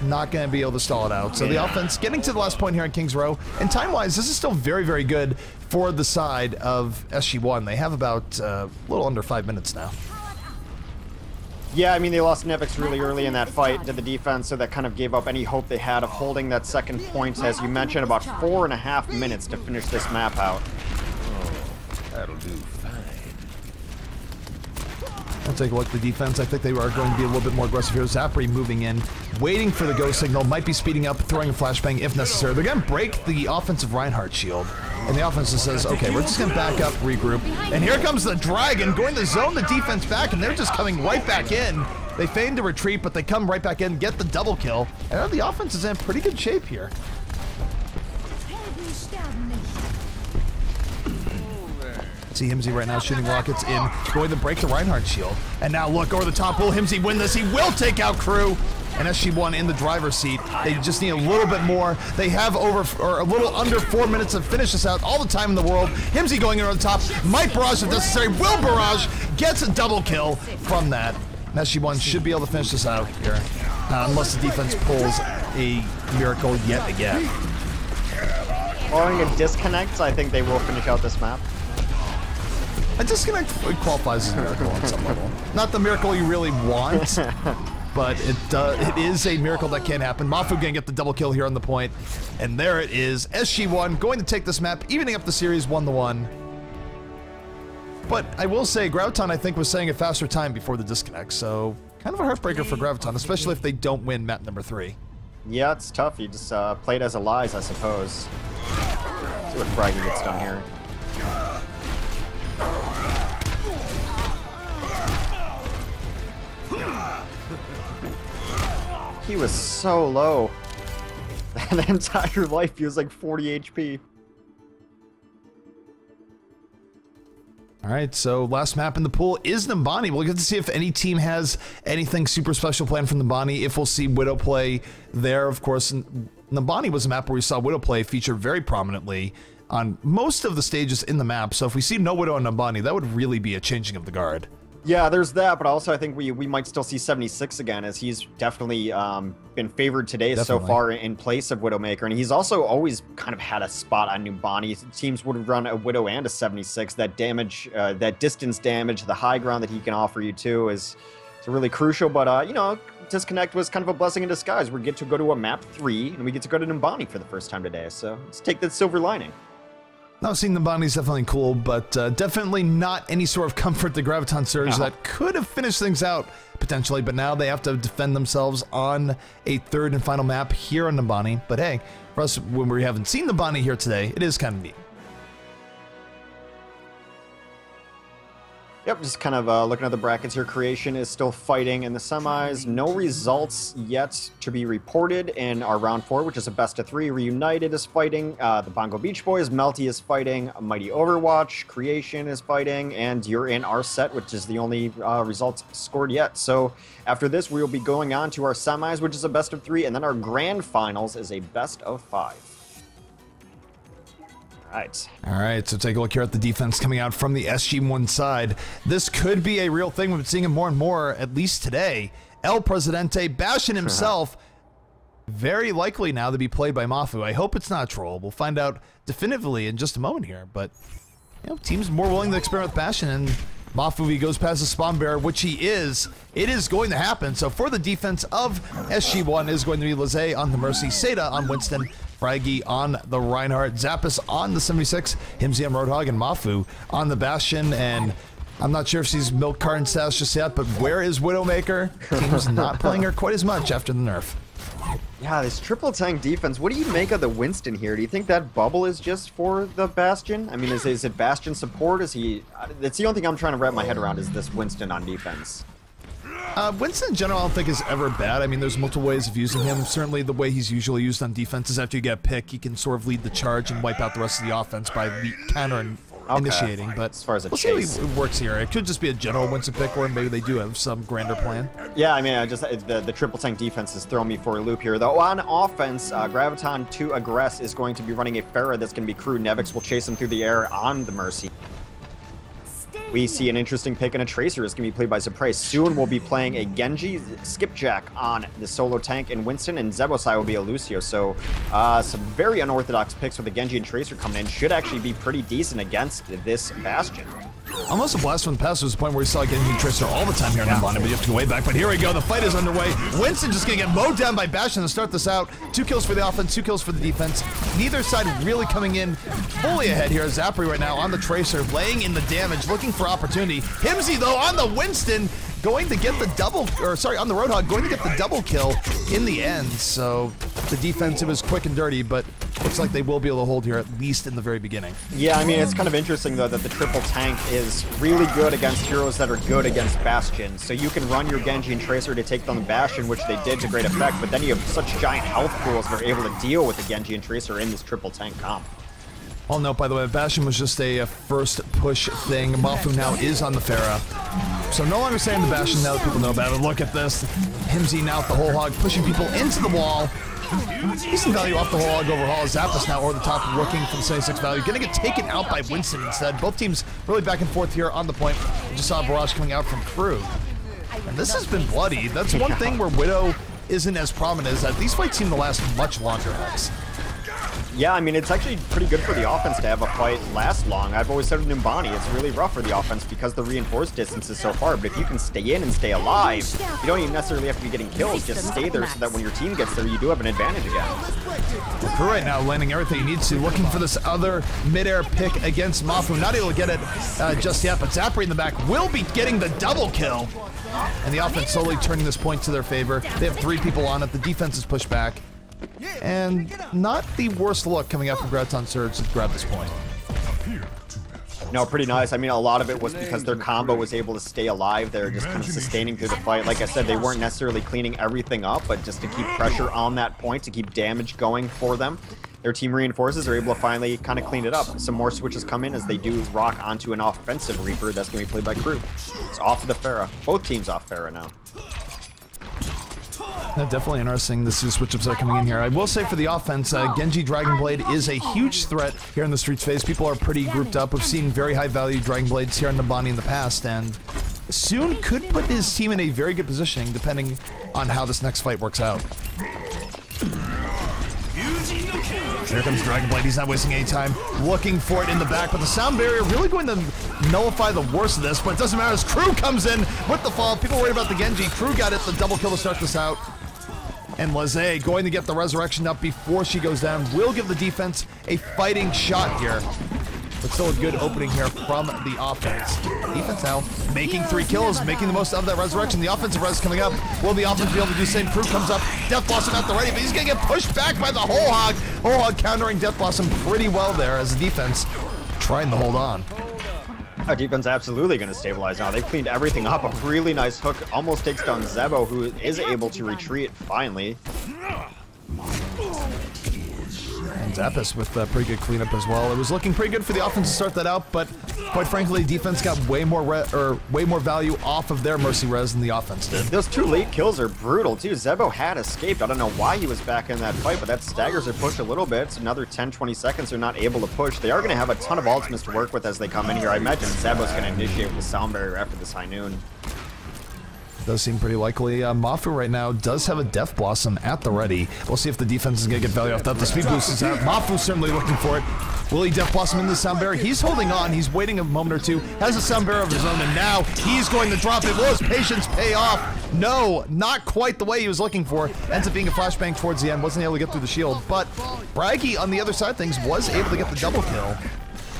not going to be able to stall it out. So the offense getting to the last point here in Kings Row. And time-wise, this is still very, very good for the side of SG-1. They have about a little under 5 minutes now. Yeah, I mean, they lost Nevix really early in that fight to the defense, so that kind of gave up any hope they had of holding that second point. As you mentioned, about 4.5 minutes to finish this map out. That'll do fine. I'll take a look at the defense. I think they are going to be a little bit more aggressive here. Zapri moving in, waiting for the go signal, might be speeding up, throwing a flashbang if necessary. They're going to break the offensive Reinhardt shield. And the offense just says, okay, we're just going to back up, regroup. And here comes the Dragon going to zone the defense back, and they're just coming right back in. They feign to retreat, but they come right back in, get the double kill. And the offense is in pretty good shape here. Helden sterben nicht. See Himsey right now shooting rockets in, going to break the Reinhardt shield. And now look over the top, will Himsey win this? He will take out Crew. And SG-1 in the driver's seat. They just need a little bit more. They have a little under 4 minutes to finish this out. All the time in the world. Himsey going in over the top. Might barrage if necessary. Will barrage. Gets a double kill from that. And SG-1 should be able to finish this out here. Unless the defense pulls a miracle yet again. Barring a disconnect, I think they will finish out this map. A disconnect qualifies as a miracle on some level. Not the miracle you really want. But it is a miracle that can happen. Mafu gonna get the double kill here on the point. And there it is. SG-1 going to take this map, evening up the series 1-1. But I will say, Graviton, I think, was saying a faster time before the disconnect. So kind of a heartbreaker for Graviton, especially if they don't win map number 3. Yeah, it's tough. You just play it as a lies, I suppose. See what Fraggy gets done here. He was so low. That entire life, he was like 40 HP. All right, so last map in the pool is Nimbani. We'll get to see if any team has anything super special planned for Nimbani, if we'll see Widow play there. Of course, Nimbani was a map where we saw Widow play feature very prominently on most of the stages in the map. So if we see no Widow on Nimbani, that would really be a changing of the guard. Yeah, there's that, but also I think we might still see 76 again, as he's definitely been favored today so far in place of Widowmaker, and he's also always kind of had a spot on Nimbani. Teams would run a Widow and a 76. That damage, that distance damage, the high ground that he can offer you too is really crucial. But you know, disconnect was kind of a blessing in disguise. We get to go to a map 3, and we get to go to Nimbani for the first time today. So let's take the silver lining. Now, seeing Nimbani is definitely cool, but definitely not any sort of comfort to Graviton Surge that could have finished things out, potentially, but now they have to defend themselves on a third and final map here on Nimbani. But hey, for us, when we haven't seen Nimbani here today, it is kind of neat. Yep, just kind of looking at the brackets here. Creation is still fighting in the semis. No results yet to be reported in our round 4, which is a best of 3. Reunited is fighting. The Bongo Beach Boys. Melty is fighting. Mighty Overwatch. Creation is fighting. And you're in our set, which is the only results scored yet. So after this, we will be going on to our semis, which is a best of 3. And then our grand finals is a best of 5. All right, so take a look here at the defense coming out from the SG-1 side. This could be a real thing. We've been seeing it more and more, at least today. El Presidente, Bastion himself, very likely now to be played by Mafu. I hope it's not troll. We'll find out definitively in just a moment here. But, you know, teams more willing to experiment with Bastion, and Mafu, he goes past the spawn bearer, which he is. It is going to happen. So for the defense of SG-1 is going to be Lizzie on the Mercy, Seda on Winston, Fraggy on the Reinhardt, Zappis on the 76, Himsey on Roadhog, and Mafu on the Bastion. And I'm not sure if she's milk carton status just yet, but where is Widowmaker? Team's not playing her quite as much after the nerf. Yeah, this triple tank defense, what do you make of the Winston here? Do you think that bubble is just for the Bastion? I mean, is it Bastion support? Is he... That's the only thing I'm trying to wrap my head around is this Winston on defense. Winston in general I don't think is ever bad. I mean, there's multiple ways of using him. Certainly the way he's usually used on defense is after you get a pick, he can sort of lead the charge and wipe out the rest of the offense by counter and initiating. But as far as we'll see how it works here. It could just be a general Winston pick, or maybe they do have some grander plan. Yeah, I mean, the triple tank defense is throwing me for a loop here. Though on offense, Graviton to aggress is going to be running a Pharah that's going to be Crew. Nevix will chase him through the air on the Mercy. We see an interesting pick and a Tracer is going to be played by Surprise. Soon we'll be playing a Genji, Skipjack on the solo tank, and Winston, and Zebosai will be a Lucio. So some very unorthodox picks with the Genji and Tracer coming in should actually be pretty decent against this Bastion. Almost a blast from the past was the point where we saw Genji and Tracer all the time here in Nambani, but you have to go way back. But here we go, the fight is underway. Winston just gonna get mowed down by Bastion to start this out. 2 kills for the offense, 2 kills for the defense. Neither side really coming in fully ahead here. Zapri right now on the Tracer, laying in the damage, looking for opportunity. Himsy though on the Winston, going to get the double, or sorry, on the Roadhog, going to get the double kill in the end. So the defense, it was quick and dirty, but looks like they will be able to hold here, at least in the very beginning. Yeah, I mean, it's kind of interesting, though, that the triple tank is really good against heroes that are good against Bastion. So you can run your Genji and Tracer to take down the Bastion, which they did to great effect, but then you have such giant health pools that are able to deal with the Genji and Tracer in this triple tank comp. I'll note, by the way, Bastion was just a first push thing. Mafu now is on the Pharah. So no longer saying the Bastion now that people know about it. Look at this. Himsy now with the whole hog, pushing people into the wall. Decent value off the whole hog overhaul. Zappos now over the top, looking for the 76 value. Gonna get taken out by Winston instead. Both teams really back and forth here on the point. We just saw a barrage coming out from Crew. And this has been bloody. That's one thing where Widow isn't as prominent, is that these fights seem to last much longer, Alex. Yeah, I mean, it's actually pretty good for the offense to have a fight last long. I've always said with Numbani, it's really rough for the offense because the reinforced distance is so far. But if you can stay in and stay alive, you don't even necessarily have to be getting kills. Just stay there so that when your team gets there, you do have an advantage again. Crew right now landing everything he needs to, looking for this other mid-air pick against Mafu. Not able to get it just yet, but Zapri in the back will be getting the double kill. And the offense slowly turning this point to their favor. They have 3 people on it. The defense is pushed back. And not the worst look coming out from Graviton Surge to grab this point. No, pretty nice. I mean, a lot of it was because their combo was able to stay alive. They're just kind of sustaining through the fight. Like I said, they weren't necessarily cleaning everything up, but just to keep pressure on that point, to keep damage going for them. Their team reinforces are able to finally kind of clean it up. Some more switches come in as they do rock onto an offensive Reaper that's going to be played by Crew. It's off of the Pharah. Both teams off Pharah now. Yeah, definitely interesting. This is switch-ups that are coming in here. I will say for the offense, Genji Dragonblade is a huge threat here in the streets phase. People are pretty grouped up. We've seen very high-value Dragonblades here in Numbani in the past, and soon could put his team in a very good positioning depending on how this next fight works out. Here comes Dragonblade. He's not wasting any time looking for it in the back, but the sound barrier really going to nullify the worst of this, but it doesn't matter as Crew comes in with the fall. People worried about the Genji. Crew got it, the double kill to start this out. And Lazay going to get the resurrection up before she goes down. Will give the defense a fighting shot here. But still a good opening here from the offense. Defense now making 3 kills, making the most of that resurrection. The offensive res coming up. Will the offense be able to do the same? Crew comes up. Death Blossom at the ready, but he's going to get pushed back by the Whole Hog. Whole Hog countering Death Blossom pretty well there as the defense trying to hold on. Our defense absolutely going to stabilize now. They've cleaned everything up. A really nice hook almost takes down Zebo, who is able to retreat finally. And Zappos with a pretty good cleanup as well. It was looking pretty good for the offense to start that out, but quite frankly, defense got way more value off of their mercy res than the offense did. Those 2 late kills are brutal too. Zebo had escaped. I don't know why he was back in that fight, but that staggers their push a little bit. It's another 10-20 seconds they're not able to push. They are going to have a ton of ultimates to work with as they come in here. I imagine Zebo's going to initiate with the sound barrier after this high noon. Does seem pretty likely. Mafu right now does have a Death Blossom at the ready. We'll see if the defense is going to get value off that. The speed boost is out. Mafu certainly looking for it. Will he Death Blossom into the sound barrier? He's holding on. He's waiting a moment or two. Has a sound barrier of his own, and now he's going to drop it. Will his patience pay off? No, not quite the way he was looking for. Ends up being a flashbang towards the end. Wasn't able to get through the shield, but Braggy on the other side of things was able to get the double kill.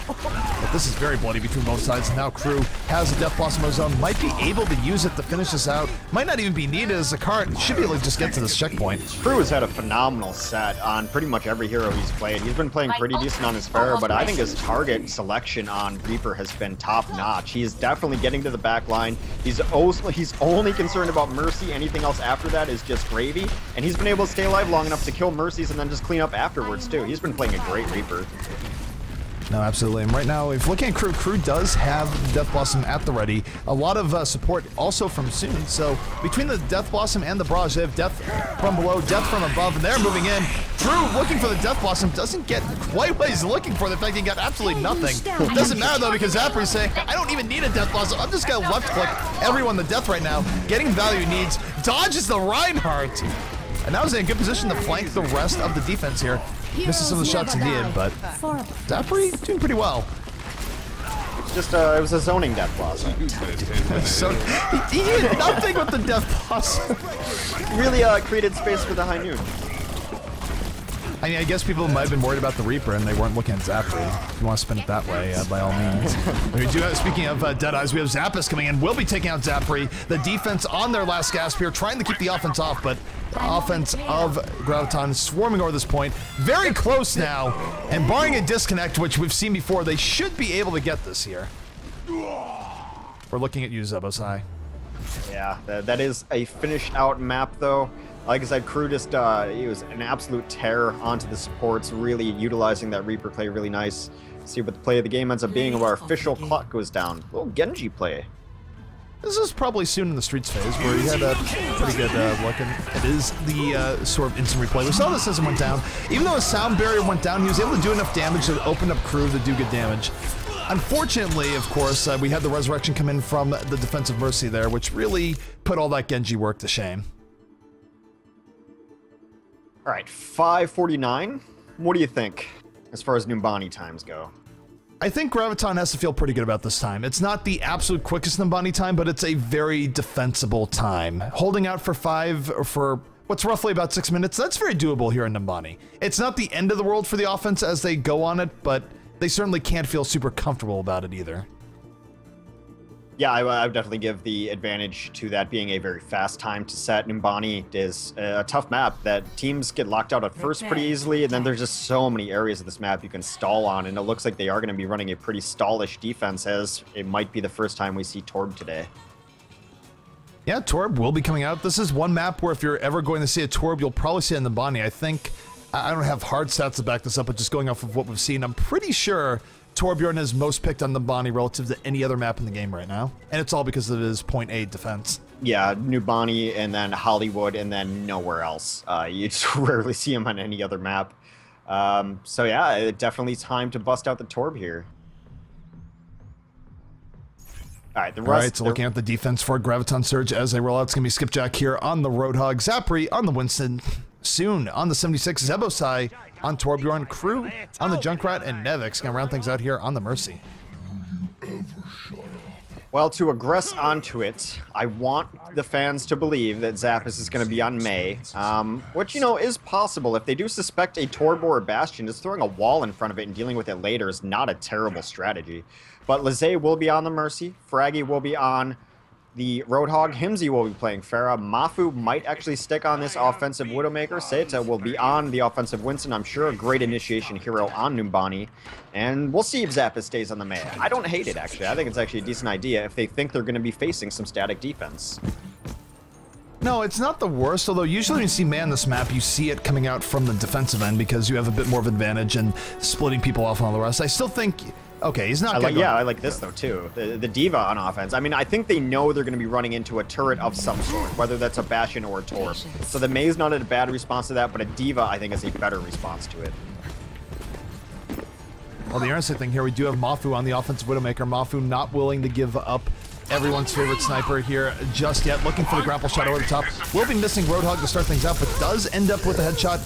But this is very bloody between both sides. Now Crew has a Death Blossom of his own. Might be able to use it to finish this out. Might not even be needed as a current. Should be able to just get to this checkpoint. Crew has had a phenomenal set on pretty much every hero he's played. He's been playing pretty decent on his Pharah, but I think his target selection on Reaper has been top-notch. He is definitely getting to the back line. He's only concerned about Mercy. Anything else after that is just gravy. And he's been able to stay alive long enough to kill Mercies and then just clean up afterwards, too. He's been playing a great Reaper. No, absolutely. And right now, if looking at Crew does have Death Blossom at the ready. A lot of support also from Soon. So between the Death Blossom and the Barrage, they have Death from below, Death from above, and they're moving in. Crew looking for the Death Blossom doesn't get quite what he's looking for. The fact he got absolutely nothing. Doesn't matter though, because Zapri's saying, I don't even need a Death Blossom. I'm just gonna left click everyone the death right now. Getting value he needs. Dodges the Reinhardt. And now he's in a good position to flank the rest of the defense here. Misses some of the shots he needed, but Zapri doing pretty well. Just it was a zoning Death Blossom. So he did nothing with the Death Blossom. Really created space for the high noon. I mean, I guess people might have been worried about the Reaper and they weren't looking at Zapri. If you want to spin it that way, by all means. We do have, speaking of Deadeyes, we have Zappas coming in. We'll be taking out Zapri. The defense on their last gasp here, trying to keep the offense off, but the offense of Graviton swarming over this point. Very close now, and barring a disconnect, which we've seen before, they should be able to get this here. We're looking at you, Zebosai. Yeah, that is a finished out map though. Like I said, Crew just, he was an absolute terror onto the supports, really utilizing that Reaper play really nice. See what the play of the game ends up being, and our official clock goes down. Little Genji play. This is probably Soon in the Streets phase, where he had a pretty good look, and it is the sort of instant replay. We saw this as it went down. Even though his sound barrier went down, he was able to do enough damage to open up Crew to do good damage. Unfortunately, of course, we had the Resurrection come in from the Defensive Mercy there, which really put all that Genji work to shame. All right, 5:49. What do you think as far as Numbani times go? I think Graviton has to feel pretty good about this time. It's not the absolute quickest Numbani time, but it's a very defensible time. Holding out for 5 or for what's roughly about 6 minutes, that's very doable here in Numbani. It's not the end of the world for the offense as they go on it, but they certainly can't feel super comfortable about it either. Yeah, I would definitely give the advantage to that being a very fast time to set. Numbani is a tough map that teams get locked out at first pretty easily, and then there's just so many areas of this map you can stall on, and it looks like they are going to be running a pretty stallish defense, as it might be the first time we see Torb today. Yeah, Torb will be coming out. This is one map where if you're ever going to see a Torb, you'll probably see it in Numbani. I think, I don't have hard stats to back this up, but just going off of what we've seen, I'm pretty sure Torbjorn is most picked on Numbani relative to any other map in the game right now. And it's all because of his .8 defense. Yeah, Numbani and then Hollywood and then nowhere else. You just rarely see him on any other map. So yeah, it definitely time to bust out the Torb here. All right, the rest... All right, so looking at the defense for Graviton Surge as they roll out, it's going to be Skipjack here on the Roadhog, Zapri on the Winston, Soon on the 76, Zebosai on Torbjorn, Crew on the Junkrat, and Nevix going to round things out here on the Mercy. Well, to aggress onto it, I want the fans to believe that Zappos is going to be on May, which, you know, is possible. If they do suspect a Torb or a Bastion, just throwing a wall in front of it and dealing with it later is not a terrible strategy. But Lizzie will be on the Mercy, Fraggy will be on the Roadhog, Himsy will be playing Pharah, Mafu might actually stick on this offensive Widowmaker, Seita will be on the offensive Winston, I'm sure a great initiation hero on Numbani, and we'll see if Zappos stays on the May. I don't hate it, actually. I think it's actually a decent idea if they think they're going to be facing some static defense. No, it's not the worst, although usually when you see May on this map, you see it coming out from the defensive end because you have a bit more of advantage and splitting people off and all the rest. I still think... Okay, he's not good. Yeah, I like this though too. The Diva on offense. I mean, I think they know they're going to be running into a turret of some sort, whether that's a Bastion or a Torb. So the May's not a bad response to that, but a Diva I think is a better response to it. Well, the interesting thing here, we do have Mafu on the offensive Widowmaker. Mafu not willing to give up everyone's favorite sniper here just yet, looking for the grapple shot over the top. Will be missing Roadhog to start things out, but does end up with a headshot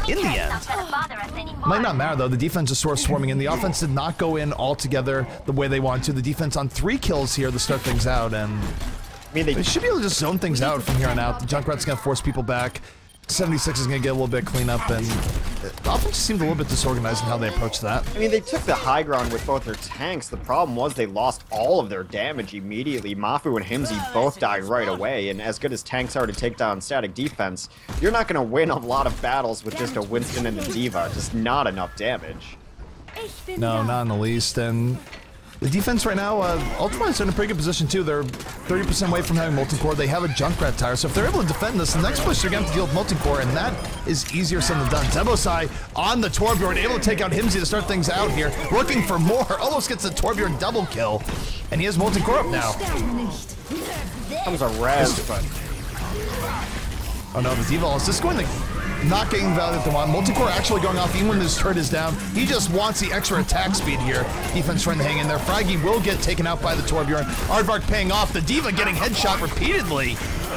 in the end. Might not matter though, the defense is sort of swarming in. The offense did not go in altogether the way they wanted to. The defense on 3 kills here to start things out, and I mean, they should be able to just zone things out from here on out. The Junkrat's gonna force people back. 76 is going to get a little bit cleanup, and the offense seemed a little bit disorganized in how they approached that. I mean, they took the high ground with both their tanks. The problem was they lost all of their damage immediately. Mafu and Himsy both died right away, and as good as tanks are to take down static defense, you're not going to win a lot of battles with just a Winston and a Diva. Just not enough damage. No, not in the least, and The defense right now, Ultramarines are in a pretty good position too. They're 30% away from having Molten Core. They have a Junkrat Tire, so if they're able to defend this, the next push they're going to have to deal with Molten Core, and that is easier said than done. Zebosai on the Torbjorn, able to take out Himsy to start things out here. Looking for more, almost gets the Torbjorn double kill, and he has Molten Core up now. Comes a res, but... Oh no, the D-Vol is just going to not getting the value that they want. Multicore actually going off even when this turret is down. He just wants the extra attack speed here. Defense trying to hang in there. Fraggy will get taken out by the Torbjorn. Aardvark paying off. The D.Va getting headshot repeatedly.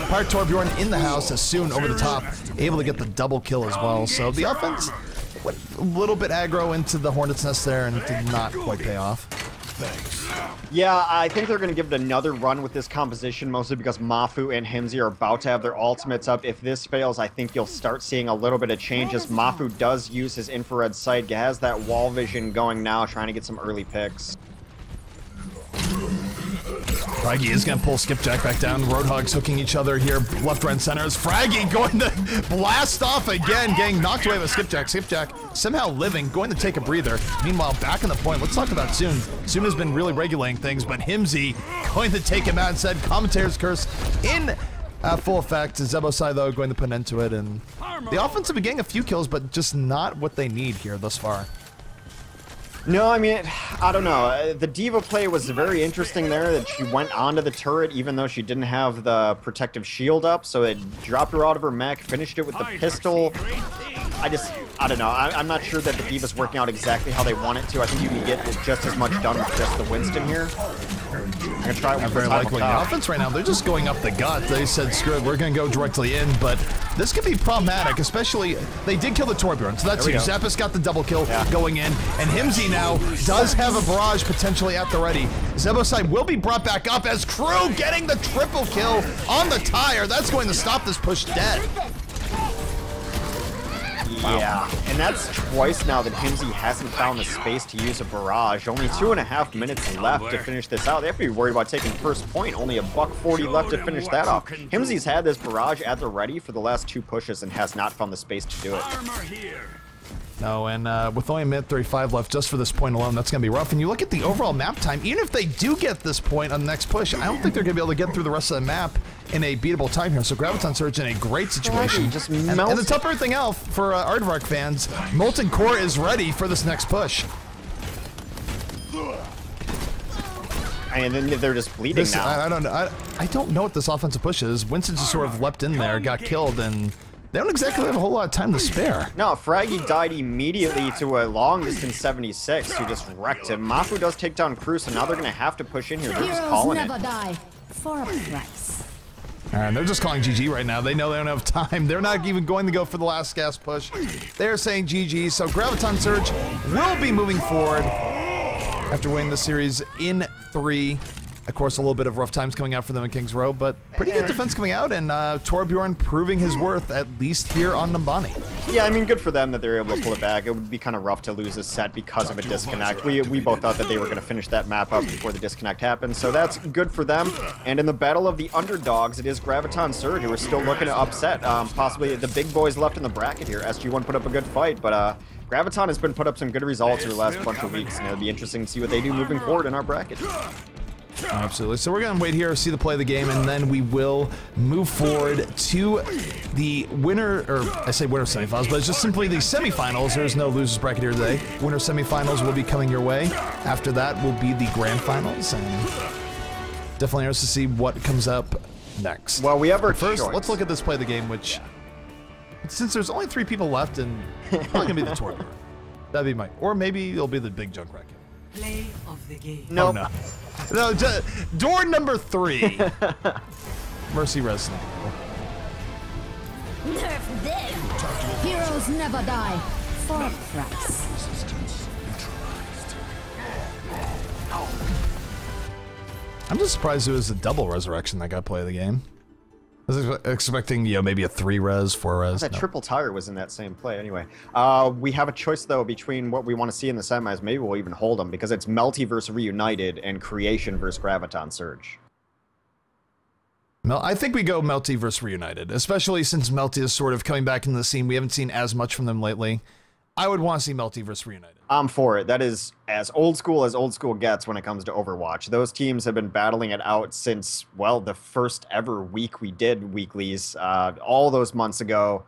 Pirate Torbjorn in the house as soon over the top. Able to get the double kill as well. So the offense went a little bit aggro into the Hornet's Nest there and did not quite pay off. Yeah, I think they're going to give it another run with this composition, mostly because Mafu and Himsy are about to have their ultimates up. If this fails, I think you'll start seeing a little bit of changes. Mafu does use his infrared sight, has that wall vision going now, trying to get some early picks. Fraggy is going to pull Skipjack back down. Roadhogs hooking each other here, left, right, and center. As Fraggy going to blast off again, getting knocked away by Skipjack. Skipjack somehow living, going to take a breather. Meanwhile, back in the point, let's talk about Soon. Soon has been really regulating things, but Himsy going to take him out and said, Commentator's Curse in full effect. Zebosai, though, going to put an end to it. And the offense have been getting a few kills, but just not what they need here thus far. No, I mean, I don't know. The D.Va play was very interesting there, that she went onto the turret even though she didn't have the protective shield up, so it dropped her out of her mech, finished it with the pistol. I don't know. I'm not sure that the D.Va's working out exactly how they want it to. I think you can get just as much done with just the Winston here. I'm going to try it with very likely. The offense right now, they're just going up the gut. They said, screw it, we're going to go directly in, but this could be problematic, especially, they did kill the Torbjorn, so that's huge. Zappis got the double kill going in, and Himsy now does have a barrage potentially at the ready. Zebosai will be brought back up as Crew getting the triple kill on the tire. That's going to stop this push dead. Yeah, and that's twice now that Himsy hasn't found the space to use a barrage. Only 2.5 minutes left to finish this out. They have to be worried about taking first point. Only $140 left to finish that off. Himsy's had this barrage at the ready for the last 2 pushes and has not found the space to do it. No, and with only a minute 35 left just for this point alone, that's going to be rough. And you look at the overall map time, even if they do get this point on the next push, I don't think they're going to be able to get through the rest of the map in a beatable time here. So Graviton Surge in a great situation. Just and the tougher thing else for Aardvark fans, Molten Core is ready for this next push. And then they're just bleeding now. I don't know what this offensive push is. Winston just sort of leapt in there, got killed, and they don't exactly have a whole lot of time to spare. No, Fraggy died immediately to a long-distance 76 who just wrecked him. Mafu does take down Crew, so now they're going to have to push in here. They're just calling it. Die for a price. And they're just calling GG right now. They know they don't have time. They're not even going to go for the last gas push. They're saying GG, so Graviton Surge will be moving forward after winning the series in 3. Of course, a little bit of rough times coming out for them in Kings Row, but pretty good defense coming out, and Torbjorn proving his worth, at least here on Numbani. Yeah, I mean, good for them that they're able to pull it back. It would be kind of rough to lose this set because of a disconnect. We both thought that they were going to finish that map up before the disconnect happened, so that's good for them. And in the battle of the underdogs, it is Graviton Surge, who are still looking to upset possibly the big boys left in the bracket here. SG-1 put up a good fight, but Graviton has been put up some good results over the last bunch of weeks, and it'll be interesting to see what they do moving forward in our bracket. Absolutely. So we're going to wait here, see the play of the game, and then we will move forward to the winner, or I say winner semifinals, but it's just simply the semifinals. There's no losers bracket here today. Winner semifinals will be coming your way. After that will be the grand finals, and definitely interested to see what comes up next. Well, we have our first, choice. let's look at this play of the game, which, since there's only 3 people left, and probably going to be the Torbjorn. That'd be my, or maybe it'll be the big Junkrat kid. Play of the game. Nope. Oh, no. No, door number 3. Mercy Resonant. Nerf them. Heroes never die for a price. I'm just surprised it was a double resurrection that got play of the game. I was expecting, you know, maybe a 3 res, 4 res. That triple tire was in that same play anyway. We have a choice, though, between what we want to see in the semis. Maybe we'll even hold them, because it's Melty versus Reunited and Creation versus Graviton Surge. I think we go Melty versus Reunited, especially since Melty is sort of coming back into the scene. We haven't seen as much from them lately. I would want to see Melty versus Reunited. I'm for it. That is as old school gets when it comes to Overwatch. Those teams have been battling it out since, well, the first ever week we did weeklies, all those months ago.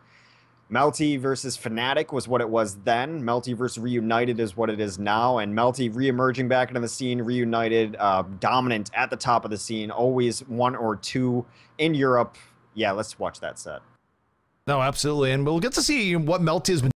Melty versus Fnatic was what it was then. Melty versus Reunited is what it is now. And Melty re-emerging back into the scene, Reunited, dominant at the top of the scene, always 1 or 2 in Europe. Yeah, let's watch that set. No, absolutely. And we'll get to see what Melty has been